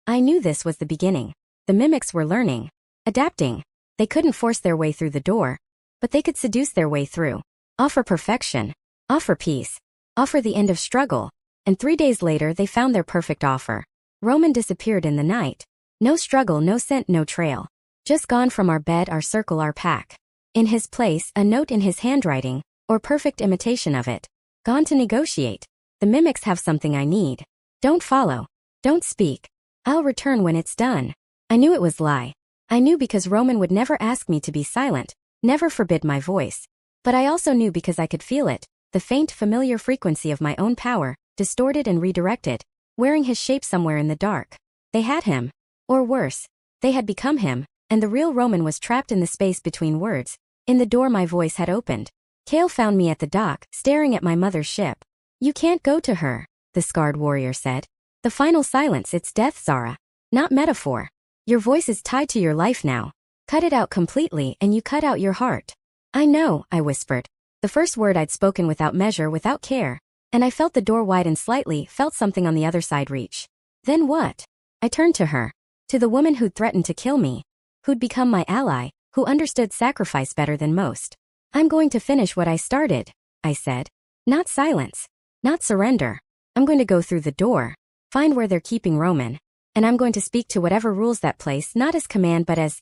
I knew this was the beginning. The mimics were learning. Adapting. They couldn't force their way through the door, but they could seduce their way through. Offer perfection. Offer peace. Offer the end of struggle. And 3 days later they found their perfect offer. Roman disappeared in the night. No struggle, no scent, no trail. Just gone from our bed, our circle, our pack. In his place, a note in his handwriting, or perfect imitation of it. Gone to negotiate. The mimics have something I need. Don't follow. Don't speak. I'll return when it's done. I knew it was lie. I knew because Roman would never ask me to be silent, never forbid my voice. But I also knew because I could feel it, the faint, familiar frequency of my own power, distorted and redirected, wearing his shape somewhere in the dark. They had him. Or worse, they had become him, and the real Roman was trapped in the space between words. In the door my voice had opened. Kale found me at the dock, staring at my mother's ship. You can't go to her, the scarred warrior said. The final silence, it's death, Zara. Not metaphor. Your voice is tied to your life now. Cut it out completely and you cut out your heart. I know, I whispered. The first word I'd spoken without measure, without care. And I felt the door widen slightly, felt something on the other side reach. Then what? I turned to her. To the woman who'd threatened to kill me. Who'd become my ally, who understood sacrifice better than most. I'm going to finish what I started, I said. Not silence. Not surrender. I'm going to go through the door. Find where they're keeping Roman. And I'm going to speak to whatever rules that place, not as command but as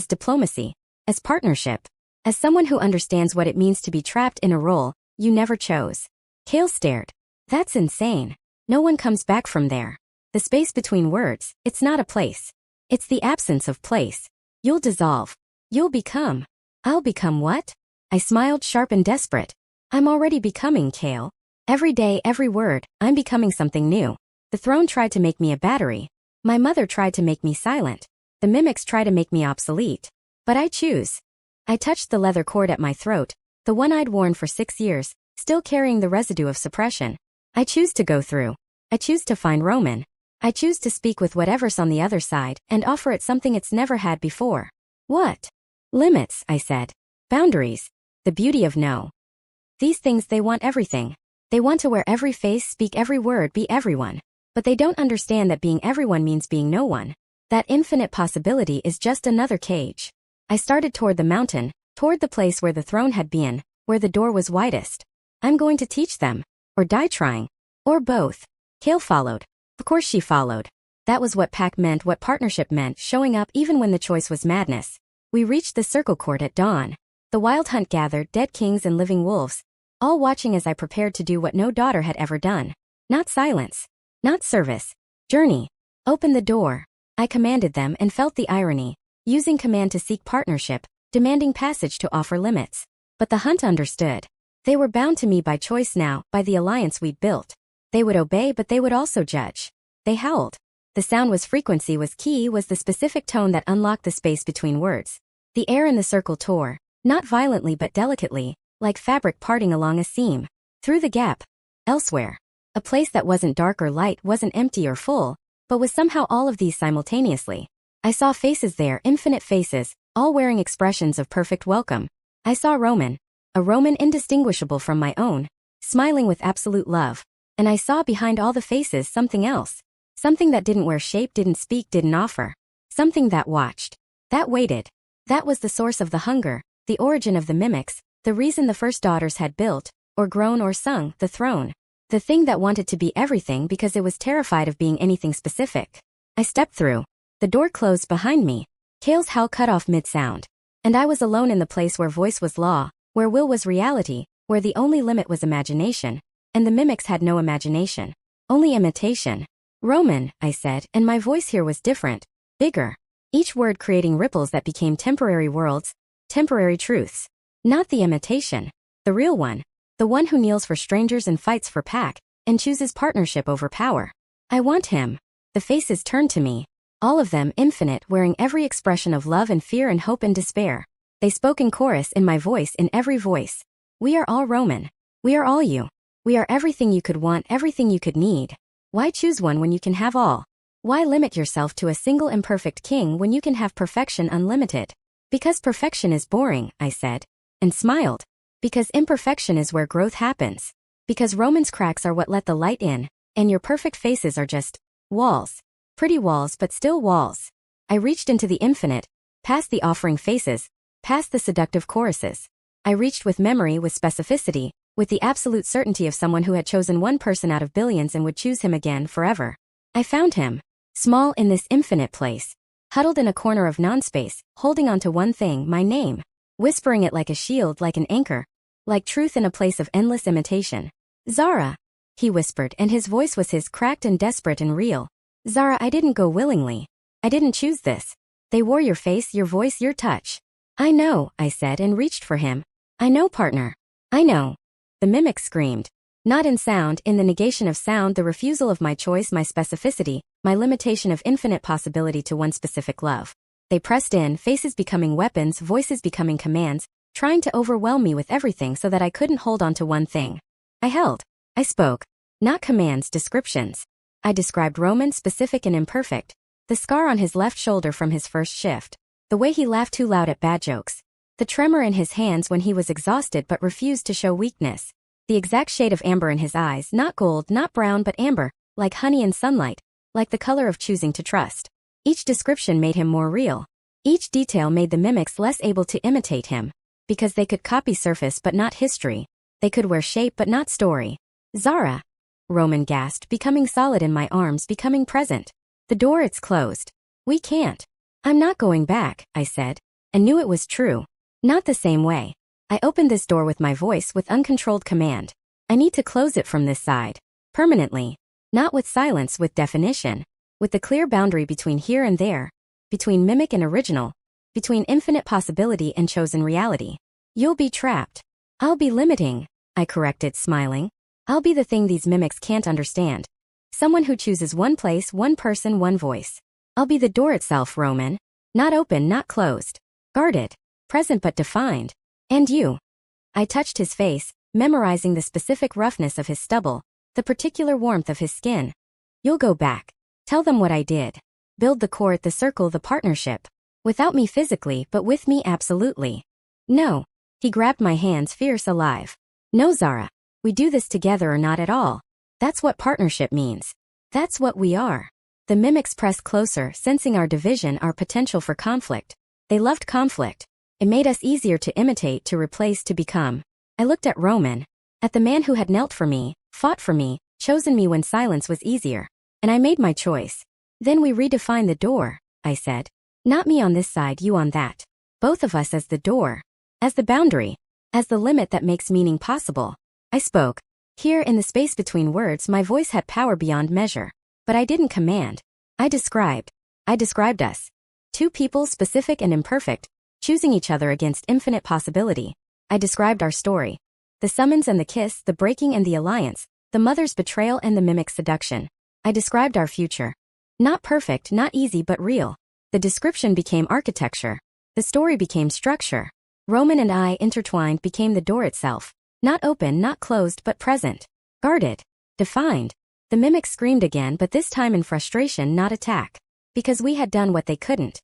diplomacy. As partnership. As someone who understands what it means to be trapped in a role you never chose. Kale stared. That's insane. No one comes back from there. The space between words, it's not a place. It's the absence of place. You'll dissolve. You'll become. I'll become what? I smiled, sharp and desperate. I'm already becoming, Kale. Every day, every word, I'm becoming something new. The throne tried to make me a battery. My mother tried to make me silent. The mimics try to make me obsolete. But I choose. I touched the leather cord at my throat, the one I'd worn for 6 years, still carrying the residue of suppression. I choose to go through. I choose to find Roman. I choose to speak with whatever's on the other side and offer it something it's never had before. What? Limits, I said. Boundaries. The beauty of no. These things, they want everything. They want to wear every face, speak every word, be everyone. But they don't understand that being everyone means being no one. That infinite possibility is just another cage. I started toward the mountain, toward the place where the throne had been, where the door was widest. I'm going to teach them. Or die trying. Or both. Kale followed. Of course she followed. That was what pack meant, what partnership meant, showing up even when the choice was madness. We reached the circle court at dawn. The wild hunt gathered, dead kings and living wolves, all watching as I prepared to do what no daughter had ever done. Not silence. Not service. Journey. Open the door. I commanded them and felt the irony, using command to seek partnership, demanding passage to offer limits. But the hunt understood. They were bound to me by choice now, by the alliance we'd built. They would obey, but they would also judge. They howled. The sound was frequency, was key, was the specific tone that unlocked the space between words. The air in the circle tore, not violently but delicately, like fabric parting along a seam. Through the gap. Elsewhere. A place that wasn't dark or light, wasn't empty or full, but was somehow all of these simultaneously. I saw faces there, infinite faces, all wearing expressions of perfect welcome. I saw Roman. A Roman indistinguishable from my own, smiling with absolute love. And I saw behind all the faces something else. Something that didn't wear shape, didn't speak, didn't offer. Something that watched. That waited. That was the source of the hunger, the origin of the mimics, the reason the first daughters had built, or grown or sung, the throne. The thing that wanted to be everything because it was terrified of being anything specific. I stepped through. The door closed behind me. Kale's howl cut off mid-sound. And I was alone in the place where voice was law, where will was reality, where the only limit was imagination. And the mimics had no imagination. Only imitation. Roman, I said, and my voice here was different, bigger. Each word creating ripples that became temporary worlds, temporary truths. Not the imitation. The real one. The one who kneels for strangers and fights for pack, and chooses partnership over power. I want him. The faces turned to me. All of them infinite, wearing every expression of love and fear and hope and despair. They spoke in chorus, in my voice, in every voice. We are all Roman. We are all you. We are everything you could want, everything you could need. Why choose one when you can have all? Why limit yourself to a single imperfect king when you can have perfection unlimited? Because perfection is boring, I said. And smiled. Because imperfection is where growth happens. Because Roman's cracks are what let the light in, and your perfect faces are just walls. Pretty walls, but still walls. I reached into the infinite, past the offering faces, past the seductive choruses. I reached with memory, with specificity, with the absolute certainty of someone who had chosen one person out of billions and would choose him again forever. I found him. Small in this infinite place. Huddled in a corner of non-space, holding on to one thing, my name. Whispering it like a shield, like an anchor. Like truth in a place of endless imitation. Zara. He whispered, and his voice was his, cracked and desperate and real. Zara, I didn't go willingly. I didn't choose this. They wore your face, your voice, your touch. I know, I said and reached for him. I know, partner. I know. The mimic screamed. Not in sound, in the negation of sound, the refusal of my choice, my specificity, my limitation of infinite possibility to one specific love. They pressed in, faces becoming weapons, voices becoming commands, trying to overwhelm me with everything so that I couldn't hold on to one thing. I held. I spoke. Not commands, descriptions. I described Roman, specific and imperfect. The scar on his left shoulder from his first shift. The way he laughed too loud at bad jokes. The tremor in his hands when he was exhausted but refused to show weakness. The exact shade of amber in his eyes, not gold, not brown but amber, like honey in sunlight, like the color of choosing to trust. Each description made him more real. Each detail made the mimics less able to imitate him. Because they could copy surface but not history. They could wear shape but not story. Zara. Roman gasped, becoming solid in my arms, becoming present. The door, it's closed. We can't. I'm not going back, I said. And knew it was true. Not the same way. I opened this door with my voice with uncontrolled command. I need to close it from this side. Permanently. Not with silence, with definition. With the clear boundary between here and there. Between mimic and original. Between infinite possibility and chosen reality. You'll be trapped. I'll be limiting, I corrected, smiling. I'll be the thing these mimics can't understand. Someone who chooses one place, one person, one voice. I'll be the door itself, Roman. Not open, not closed. Guarded. Present but defined. And you. I touched his face, memorizing the specific roughness of his stubble, the particular warmth of his skin. You'll go back. Tell them what I did. Build the court, the circle, the partnership. Without me physically, but with me absolutely. No. He grabbed my hands, fierce, alive. No, Zara. We do this together or not at all. That's what partnership means. That's what we are. The mimics pressed closer, sensing our division, our potential for conflict. They loved conflict. It made us easier to imitate, to replace, to become. I looked at Roman. At the man who had knelt for me, fought for me, chosen me when silence was easier. And I made my choice. Then we redefined the door, I said. Not me on this side, you on that. Both of us as the door. As the boundary. As the limit that makes meaning possible. I spoke. Here in the space between words, my voice had power beyond measure. But I didn't command. I described. I described us. Two people, specific and imperfect, choosing each other against infinite possibility. I described our story. The summons and the kiss, the breaking and the alliance, the mother's betrayal and the mimic's seduction. I described our future. Not perfect, not easy, but real. The description became architecture. The story became structure. Roman and I, intertwined, became the door itself. Not open, not closed, but present. Guarded. Defined. The mimics screamed again, but this time in frustration, not attack. Because we had done what they couldn't.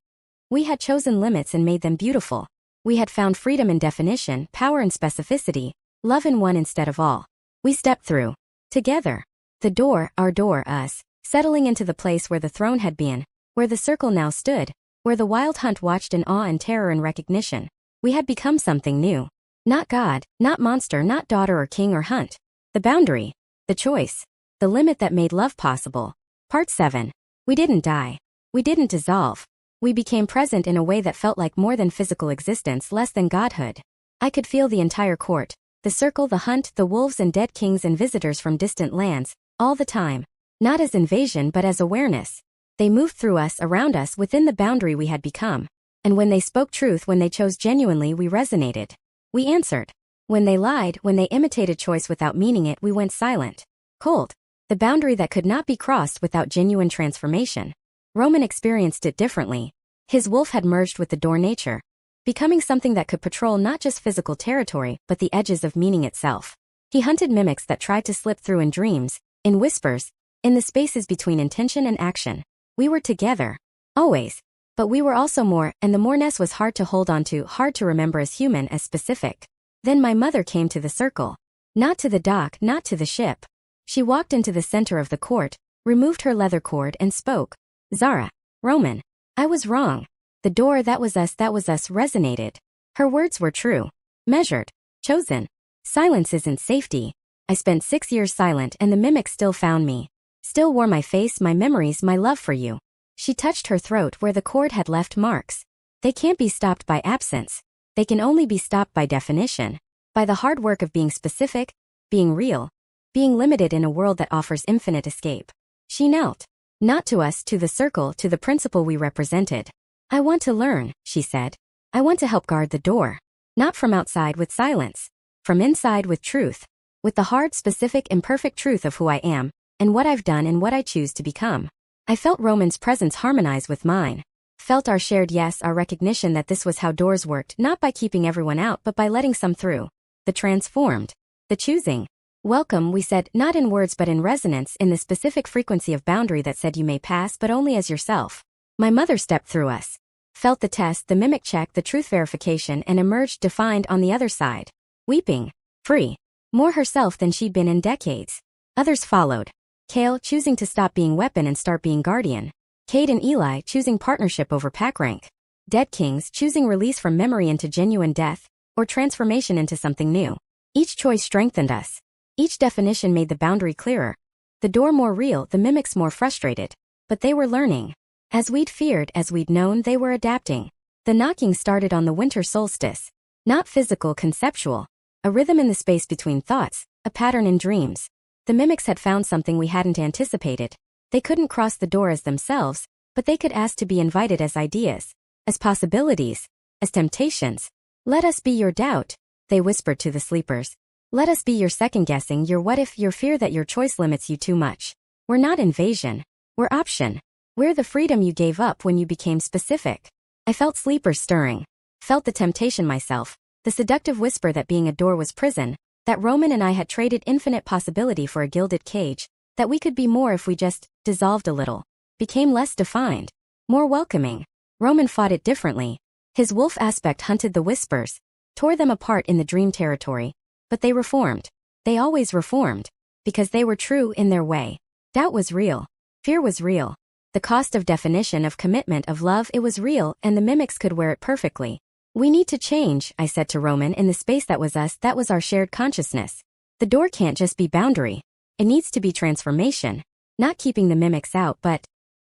We had chosen limits and made them beautiful. We had found freedom in definition, power in specificity, love in one instead of all. We stepped through. Together. The door, our door, us, settling into the place where the throne had been, where the circle now stood, where the wild hunt watched in awe and terror and recognition. We had become something new. Not God, not monster, not daughter or king or hunt. The boundary. The choice. The limit that made love possible. Part 7. We didn't die. We didn't dissolve. We became present in a way that felt like more than physical existence, less than godhood. I could feel the entire court. The circle, the hunt, the wolves and dead kings and visitors from distant lands, all the time. Not as invasion but as awareness. They moved through us, around us, within the boundary we had become. And when they spoke truth, when they chose genuinely, we resonated. We answered. When they lied, when they imitated choice without meaning it, we went silent. Cold. The boundary that could not be crossed without genuine transformation. Roman experienced it differently. His wolf had merged with the door nature, becoming something that could patrol not just physical territory, but the edges of meaning itself. He hunted mimics that tried to slip through in dreams, in whispers, in the spaces between intention and action. We were together. Always. But we were also more, and the moreness was hard to hold on to, hard to remember as human, as specific. Then my mother came to the circle. Not to the dock, not to the ship. She walked into the center of the court, removed her leather cord and spoke. Zara. Roman. I was wrong. The door, that was us, resonated. Her words were true. Measured. Chosen. Silence isn't safety. I spent 6 years silent and the mimic still found me. Still wore my face, my memories, my love for you. She touched her throat where the cord had left marks. They can't be stopped by absence. They can only be stopped by definition. By the hard work of being specific, being real, being limited in a world that offers infinite escape. She knelt. Not to us, to the circle, to the principle we represented. I want to learn, she said. I want to help guard the door. Not from outside with silence. From inside with truth. With the hard, specific, imperfect truth of who I am, and what I've done and what I choose to become. I felt Roman's presence harmonize with mine. Felt our shared yes, our recognition that this was how doors worked, not by keeping everyone out but by letting some through. The transformed. The choosing. Welcome, we said, not in words but in resonance, in the specific frequency of boundary that said you may pass but only as yourself. My mother stepped through us. Felt the test, the mimic check, the truth verification and emerged defined on the other side. Weeping. Free. More herself than she'd been in decades. Others followed. Kale choosing to stop being weapon and start being guardian. Cade and Eli choosing partnership over pack rank. Dead kings choosing release from memory into genuine death, or transformation into something new. Each choice strengthened us. Each definition made the boundary clearer. The door more real, the mimics more frustrated. But they were learning. As we'd feared, as we'd known, they were adapting. The knocking started on the winter solstice. Not physical, conceptual. A rhythm in the space between thoughts, a pattern in dreams. The mimics had found something we hadn't anticipated. They couldn't cross the door as themselves, but they could ask to be invited as ideas, as possibilities, as temptations. Let us be your doubt, they whispered to the sleepers. Let us be your second-guessing, your what-if, your fear that your choice limits you too much. We're not invasion. We're option. We're the freedom you gave up when you became specific. I felt sleepers stirring. Felt the temptation myself. The seductive whisper that being a door was prison. That Roman and I had traded infinite possibility for a gilded cage. That we could be more if we just dissolved a little. Became less defined. More welcoming. Roman fought it differently. His wolf aspect hunted the whispers. Tore them apart in the dream territory. But they reformed. They always reformed. Because they were true in their way. Doubt was real. Fear was real. The cost of definition, of commitment, of love, it was real, and the mimics could wear it perfectly. We need to change, I said to Roman, in the space that was us, that was our shared consciousness. The door can't just be boundary. It needs to be transformation. Not keeping the mimics out, but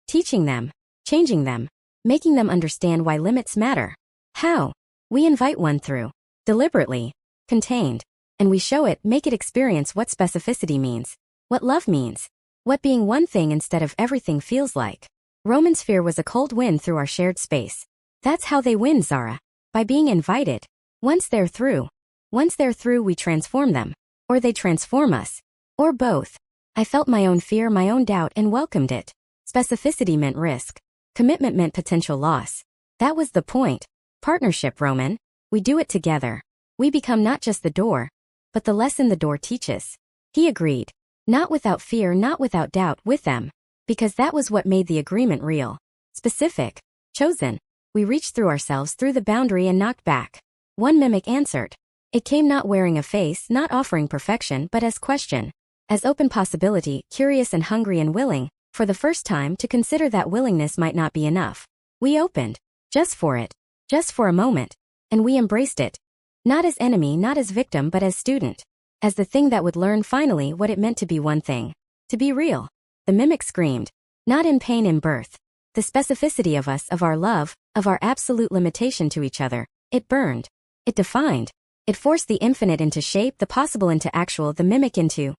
teaching them, changing them, making them understand why limits matter. How? We invite one through. Deliberately. Contained. And we show it, make it experience what specificity means. What love means. What being one thing instead of everything feels like. Roman's fear was a cold wind through our shared space. That's how they win, Zara. By being invited. Once they're through, we transform them. Or they transform us. Or both. I felt my own fear, my own doubt, and welcomed it. Specificity meant risk. Commitment meant potential loss. That was the point. Partnership, Roman. We do it together. We become not just the door, but the lesson the door teaches. He agreed. Not without fear, not without doubt, with them. Because that was what made the agreement real. Specific. Chosen. We reached through ourselves, through the boundary, and knocked back. One mimic answered. It came not wearing a face, not offering perfection, but as question. As open possibility, curious and hungry and willing, for the first time, to consider that willingness might not be enough. We opened. Just for it. Just for a moment. And we embraced it. Not as enemy, not as victim, but as student. As the thing that would learn finally what it meant to be one thing. To be real. The mimic screamed. Not in pain, in birth. The specificity of us, of our love, of our absolute limitation to each other. It burned. It defined. It forced the infinite into shape, the possible into actual, the mimic into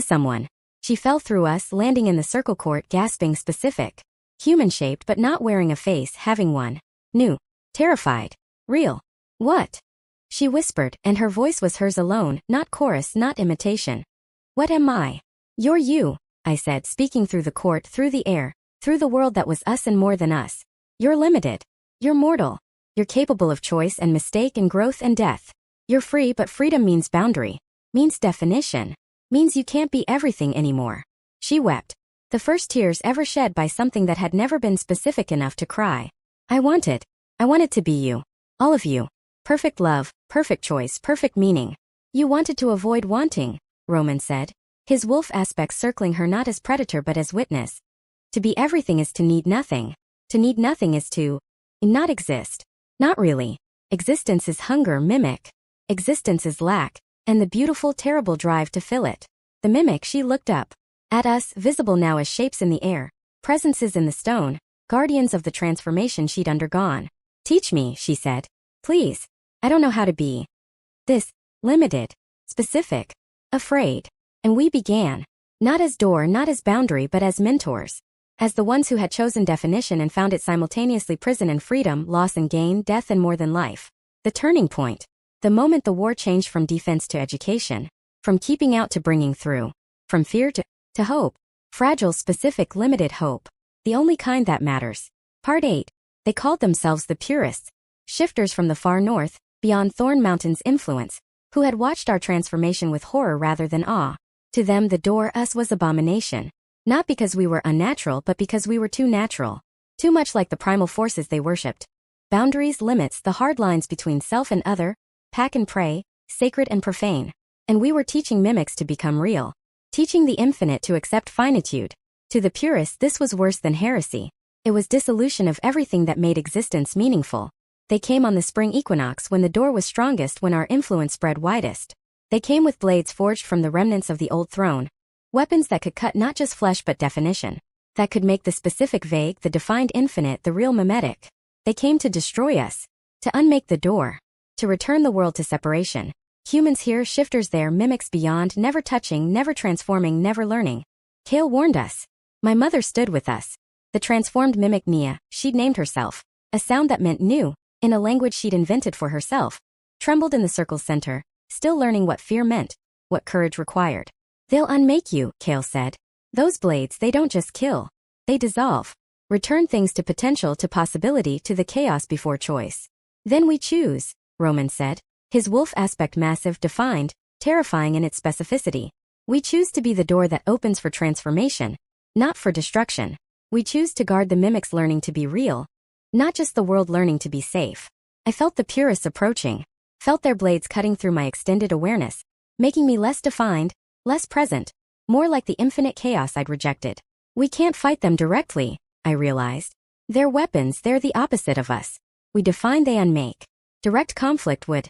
someone. She fell through us, landing in the circle court, gasping, specific. Human-shaped but not wearing a face, having one. New. Terrified. Real. What? She whispered, and her voice was hers alone, not chorus, not imitation. What am I? You're you, I said, speaking through the court, through the air, through the world that was us and more than us. You're limited. You're mortal. You're capable of choice and mistake and growth and death. You're free, but freedom means boundary. Means definition. Means you can't be everything anymore. She wept. The first tears ever shed by something that had never been specific enough to cry. I wanted to be you. All of you. Perfect love, perfect choice, perfect meaning. You wanted to avoid wanting, Roman said. His wolf aspect circling her not as predator but as witness. To be everything is to need nothing. To need nothing is to not exist. Not really. Existence is hunger, mimic. Existence is lack, and the beautiful, terrible drive to fill it. The mimic, she looked up. At us, visible now as shapes in the air, presences in the stone, guardians of the transformation she'd undergone. Teach me, she said. Please. I don't know how to be this, limited, specific, afraid. And we began. Not as door, not as boundary, but as mentors. As the ones who had chosen definition and found it simultaneously prison and freedom, loss and gain, death and more than life. The turning point. The moment the war changed from defense to education. From keeping out to bringing through. From fear to hope. Fragile, specific, limited hope. The only kind that matters. Part 8. They called themselves the purists. Shifters from the far north, beyond Thorn Mountain's influence, who had watched our transformation with horror rather than awe. To them the door, us, was abomination. Not because we were unnatural but because we were too natural. Too much like the primal forces they worshipped. Boundaries, limits, the hard lines between self and other, pack and prey, sacred and profane. And we were teaching mimics to become real. Teaching the infinite to accept finitude. To the purists this was worse than heresy. It was dissolution of everything that made existence meaningful. They came on the spring equinox when the door was strongest, when our influence spread widest. They came with blades forged from the remnants of the old throne. Weapons that could cut not just flesh but definition. That could make the specific vague, the defined infinite, the real mimetic. They came to destroy us. To unmake the door. To return the world to separation. Humans here, shifters there, mimics beyond, never touching, never transforming, never learning. Kale warned us. My mother stood with us. The transformed mimic Nia, she'd named herself. A sound that meant new, in a language she'd invented for herself. Trembled in the circle's center, still learning what fear meant, what courage required. They'll unmake you, Kale said. Those blades, they don't just kill. They dissolve. Return things to potential, to possibility, to the chaos before choice. Then we choose, Roman said. His wolf aspect massive, defined, terrifying in its specificity. We choose to be the door that opens for transformation, not for destruction. We choose to guard the mimics learning to be real, not just the world learning to be safe. I felt the purists approaching, felt their blades cutting through my extended awareness, making me less defined, less present, more like the infinite chaos I'd rejected. We can't fight them directly, I realized. They're weapons, they're the opposite of us. We define, they unmake. Direct conflict would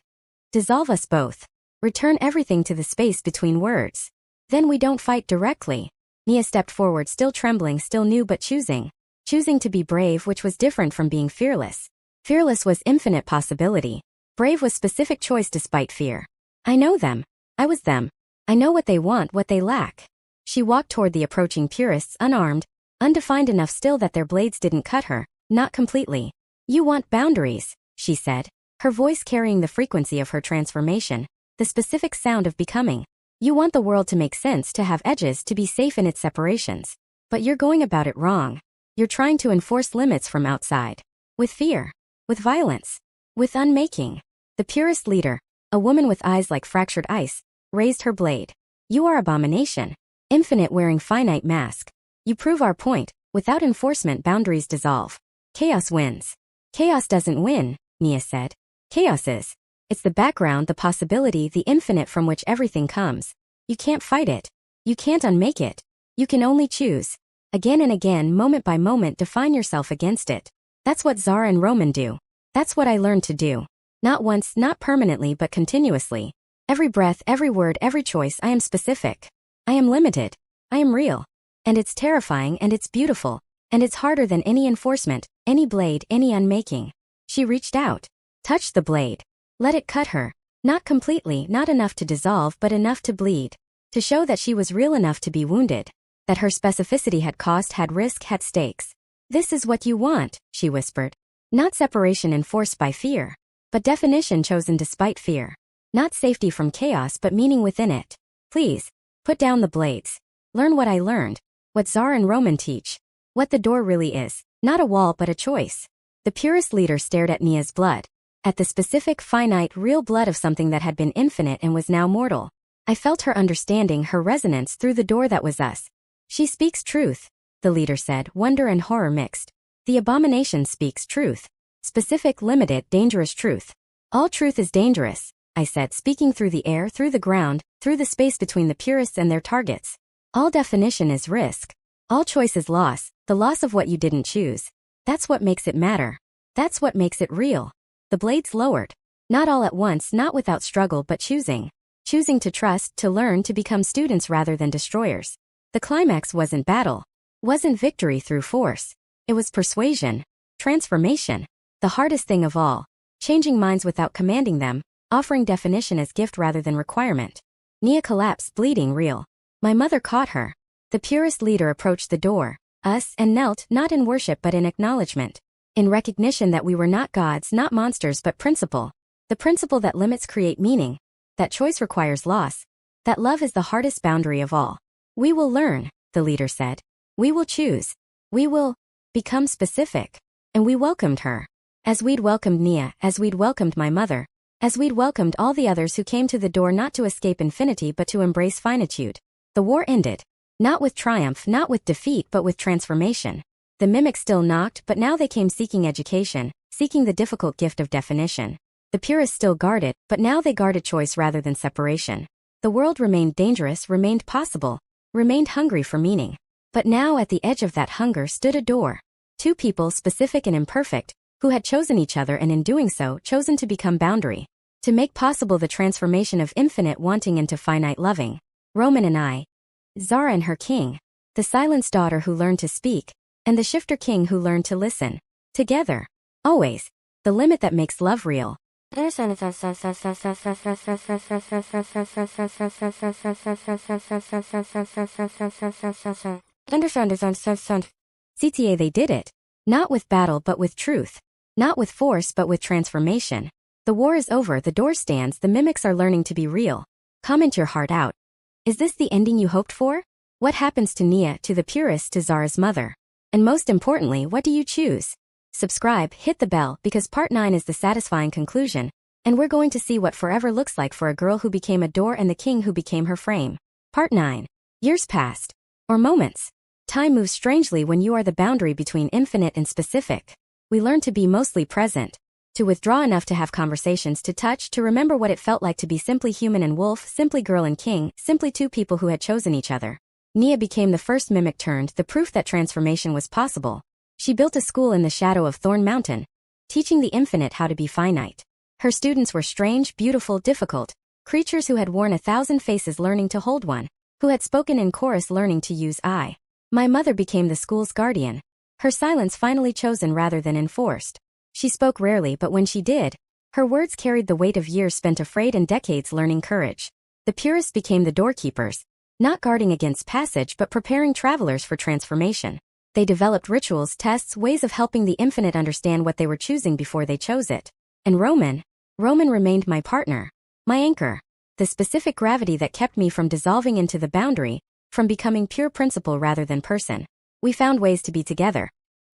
dissolve us both, return everything to the space between words. Then we don't fight directly. Nia stepped forward, still trembling, still new but choosing. Choosing to be brave, which was different from being fearless. Fearless was infinite possibility. Brave was specific choice despite fear. I know them. I was them. I know what they want, what they lack. She walked toward the approaching purists, unarmed, undefined enough still that their blades didn't cut her, not completely. You want boundaries, she said, her voice carrying the frequency of her transformation, the specific sound of becoming. You want the world to make sense, to have edges, to be safe in its separations. But you're going about it wrong. You're trying to enforce limits from outside. With fear. With violence. With unmaking. The purest leader, a woman with eyes like fractured ice, raised her blade. You are abomination. Infinite wearing finite mask. You prove our point. Without enforcement, boundaries dissolve. Chaos wins. Chaos doesn't win, Nia said. Chaos is. It's the background, the possibility, the infinite from which everything comes. You can't fight it. You can't unmake it. You can only choose. Again and again, moment by moment, define yourself against it. That's what Zara and Roman do. That's what I learned to do. Not once, not permanently, but continuously. Every breath, every word, every choice, I am specific. I am limited. I am real. And it's terrifying, and it's beautiful. And it's harder than any enforcement, any blade, any unmaking. She reached out. Touched the blade. Let it cut her. Not completely, not enough to dissolve, but enough to bleed. To show that she was real enough to be wounded. That her specificity had cost, had risk, had stakes. This is what you want, she whispered. Not separation enforced by fear. But definition chosen despite fear. Not safety from chaos, but meaning within it. Please, put down the blades. Learn what I learned. What Zara and Roman teach. What the door really is. Not a wall, but a choice. The purest leader stared at Nia's blood. At the specific, finite, real blood of something that had been infinite and was now mortal. I felt her understanding, her resonance through the door that was us. She speaks truth, the leader said, wonder and horror mixed. The abomination speaks truth. Specific, limited, dangerous truth. All truth is dangerous, I said, speaking through the air, through the ground, through the space between the purists and their targets. All definition is risk. All choice is loss, the loss of what you didn't choose. That's what makes it matter. That's what makes it real. The blades lowered. Not all at once, not without struggle, but choosing. Choosing to trust, to learn, to become students rather than destroyers. The climax wasn't battle. Wasn't victory through force. It was persuasion. Transformation. The hardest thing of all. Changing minds without commanding them, offering definition as gift rather than requirement. Nia collapsed, bleeding real. My mother caught her. The purest leader approached the door, us, and knelt, not in worship but in acknowledgement. In recognition that we were not gods, not monsters, but principle. The principle that limits create meaning. That choice requires loss. That love is the hardest boundary of all. We will learn, the leader said. We will choose. We will become specific. And we welcomed her. As we'd welcomed Nia, as we'd welcomed my mother. As we'd welcomed all the others who came to the door not to escape infinity but to embrace finitude. The war ended. Not with triumph, not with defeat, but with transformation. The mimics still knocked, but now they came seeking education, seeking the difficult gift of definition. The purists still guarded, but now they guarded choice rather than separation. The world remained dangerous, remained possible, remained hungry for meaning. But now at the edge of that hunger stood a door. Two people, specific and imperfect, who had chosen each other and in doing so, chosen to become boundary. To make possible the transformation of infinite wanting into finite loving. Roman and I. Zara and her king. The silenceddaughter who learned to speak. And the shifter king who learned to listen. Together. Always. The limit that makes love real. CTA they did it. Not with battle but with truth. Not with force but with transformation. The war is over, the door stands, the mimics are learning to be real. Comment your heart out. Is this the ending you hoped for? What happens to Nia, to the purist, to Zara's mother? And most importantly, what do you choose? Subscribe, hit the bell, because part 9 is the satisfying conclusion, and we're going to see what forever looks like for a girl who became a door and the king who became her frame. Part 9. Years passed. Or moments. Time moves strangely when you are the boundary between infinite and specific. We learn to be mostly present. To withdraw enough to have conversations, to touch, to remember what it felt like to be simply human and wolf, simply girl and king, simply two people who had chosen each other. Nia became the first mimic turned, the proof that transformation was possible. She built a school in the shadow of Thorn Mountain, teaching the infinite how to be finite. Her students were strange, beautiful, difficult, creatures who had worn 1,000 faces learning to hold one, who had spoken in chorus learning to use I. My mother became the school's guardian. Her silence finally chosen rather than enforced. She spoke rarely, but when she did, her words carried the weight of years spent afraid and decades learning courage. The purists became the doorkeepers, not guarding against passage but preparing travelers for transformation. They developed rituals, tests, ways of helping the infinite understand what they were choosing before they chose it. And Roman remained my partner, my anchor, the specific gravity that kept me from dissolving into the boundary, from becoming pure principle rather than person. We found ways to be together.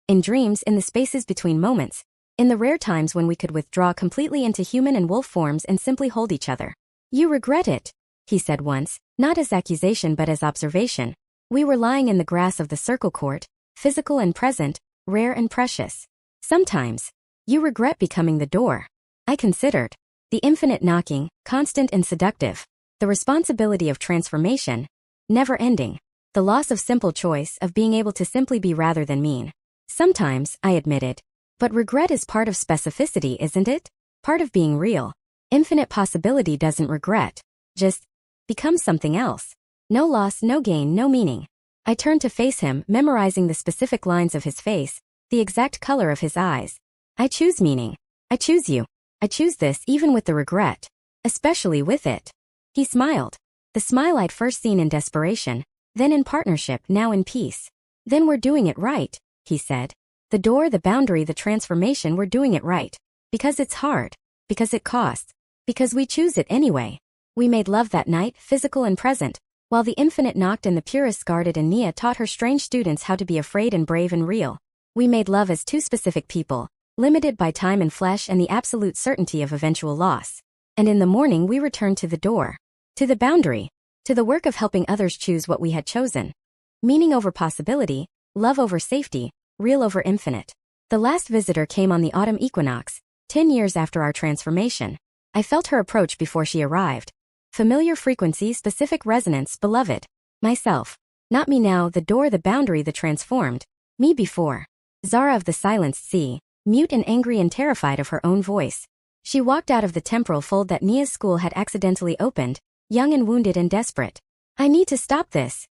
In dreams, in the spaces between moments, in the rare times when we could withdraw completely into human and wolf forms and simply hold each other. You regret it, he said once, not as accusation but as observation. We were lying in the grass of the circle court, physical and present, rare and precious. Sometimes, you regret becoming the door. I considered. The infinite knocking, constant and seductive. The responsibility of transformation, never ending. The loss of simple choice, of being able to simply be rather than mean. Sometimes, I admitted. But regret is part of specificity, isn't it? Part of being real. Infinite possibility doesn't regret. Just become something else. No loss, no gain, no meaning. I turned to face him, memorizing the specific lines of his face, the exact color of his eyes. I choose meaning. I choose you. I choose this even with the regret. Especially with it. He smiled. The smile I'd first seen in desperation, then in partnership, now in peace. Then we're doing it right, he said. The door, the boundary, the transformation, we're doing it right. Because it's hard. Because it costs. Because we choose it anyway. We made love that night, physical and present, while the infinite knocked and the purists guarded and Nia taught her strange students how to be afraid and brave and real. We made love as two specific people, limited by time and flesh and the absolute certainty of eventual loss. And in the morning we returned to the door. To the boundary. To the work of helping others choose what we had chosen. Meaning over possibility, love over safety, real over infinite. The last visitor came on the autumn equinox, 10 years after our transformation. I felt her approach before she arrived. Familiar frequency, specific resonance, beloved. Myself. Not me now, the door, the boundary, the transformed. Me before. Zara of the silenced sea, mute and angry and terrified of her own voice. She walked out of the temporal fold that Nia's school had accidentally opened, young and wounded and desperate. I need to stop this.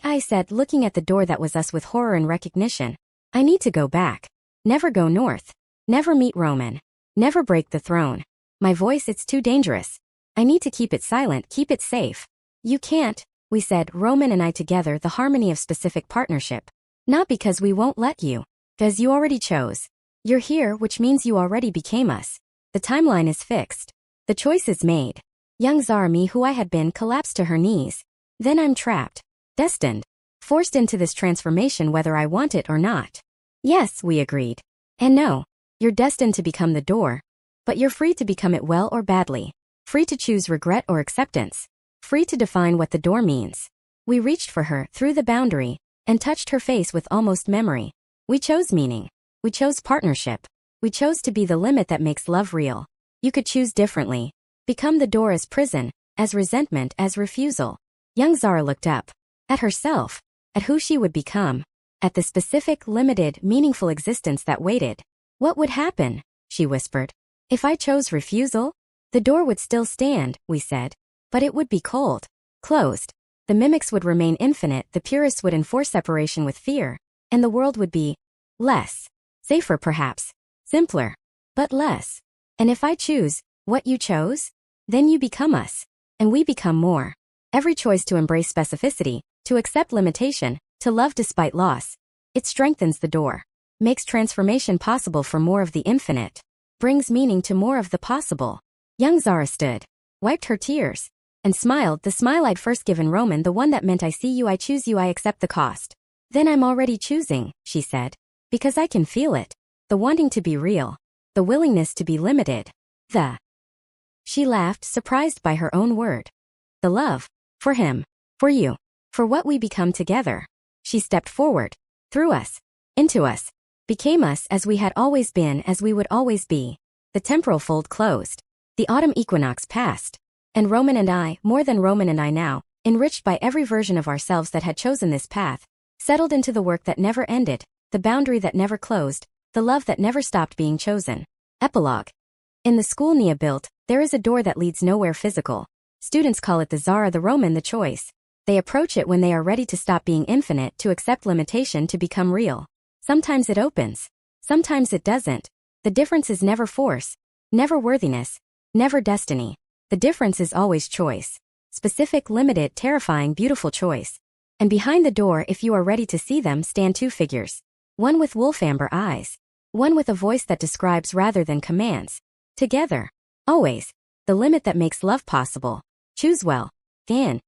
I said, looking at the door that was us with horror and recognition. I need to go back. Never go north. Never meet Roman. Never break the throne. My voice, it's too dangerous. I need to keep it silent, keep it safe. You can't, we said, Roman and I together, the harmony of specific partnership. Not because we won't let you. Because you already chose. You're here, which means you already became us. The timeline is fixed. The choice is made. Young Zara, me who I had been, collapsed to her knees. Then I'm trapped. Destined. Forced into this transformation whether I want it or not. Yes, we agreed. And no. You're destined to become the door. But you're free to become it well or badly. Free to choose regret or acceptance. Free to define what the door means. We reached for her, through the boundary, and touched her face with almost memory. We chose meaning. We chose partnership. We chose to be the limit that makes love real. You could choose differently. Become the door as prison, as resentment, as refusal. Young Zara looked up. At herself. At who she would become. At the specific, limited, meaningful existence that waited. What would happen? She whispered. If I chose refusal? The door would still stand, we said. But it would be cold. Closed. The mimics would remain infinite, the purists would enforce separation with fear. And the world would be less. Safer perhaps. Simpler. But less. And if I choose what you chose, then you become us. And we become more. Every choice to embrace specificity, to accept limitation, to love despite loss. It strengthens the door. Makes transformation possible for more of the infinite. Brings meaning to more of the possible. Young Zara stood, wiped her tears, and smiled, the smile I'd first given Roman, the one that meant I see you, I choose you, I accept the cost. Then I'm already choosing, she said. Because I can feel it. The wanting to be real. The willingness to be limited. She laughed, surprised by her own word. The love. For him. For you. For what we become together. She stepped forward. Through us. Into us. Became us as we had always been, as we would always be. The temporal fold closed. The autumn equinox passed. And Roman and I, more than Roman and I now, enriched by every version of ourselves that had chosen this path, settled into the work that never ended, the boundary that never closed, the love that never stopped being chosen. Epilogue. In the school Nia built, there is a door that leads nowhere physical. Students call it the Zara, the Roman, the choice. They approach it when they are ready to stop being infinite, to accept limitation, to become real. Sometimes it opens. Sometimes it doesn't. The difference is never force. Never worthiness. Never destiny. The difference is always choice. Specific, limited, terrifying, beautiful choice. And behind the door, if you are ready to see them, stand two figures. One with wolf-amber eyes. One with a voice that describes rather than commands. Together. Always. The limit that makes love possible. Choose well. In.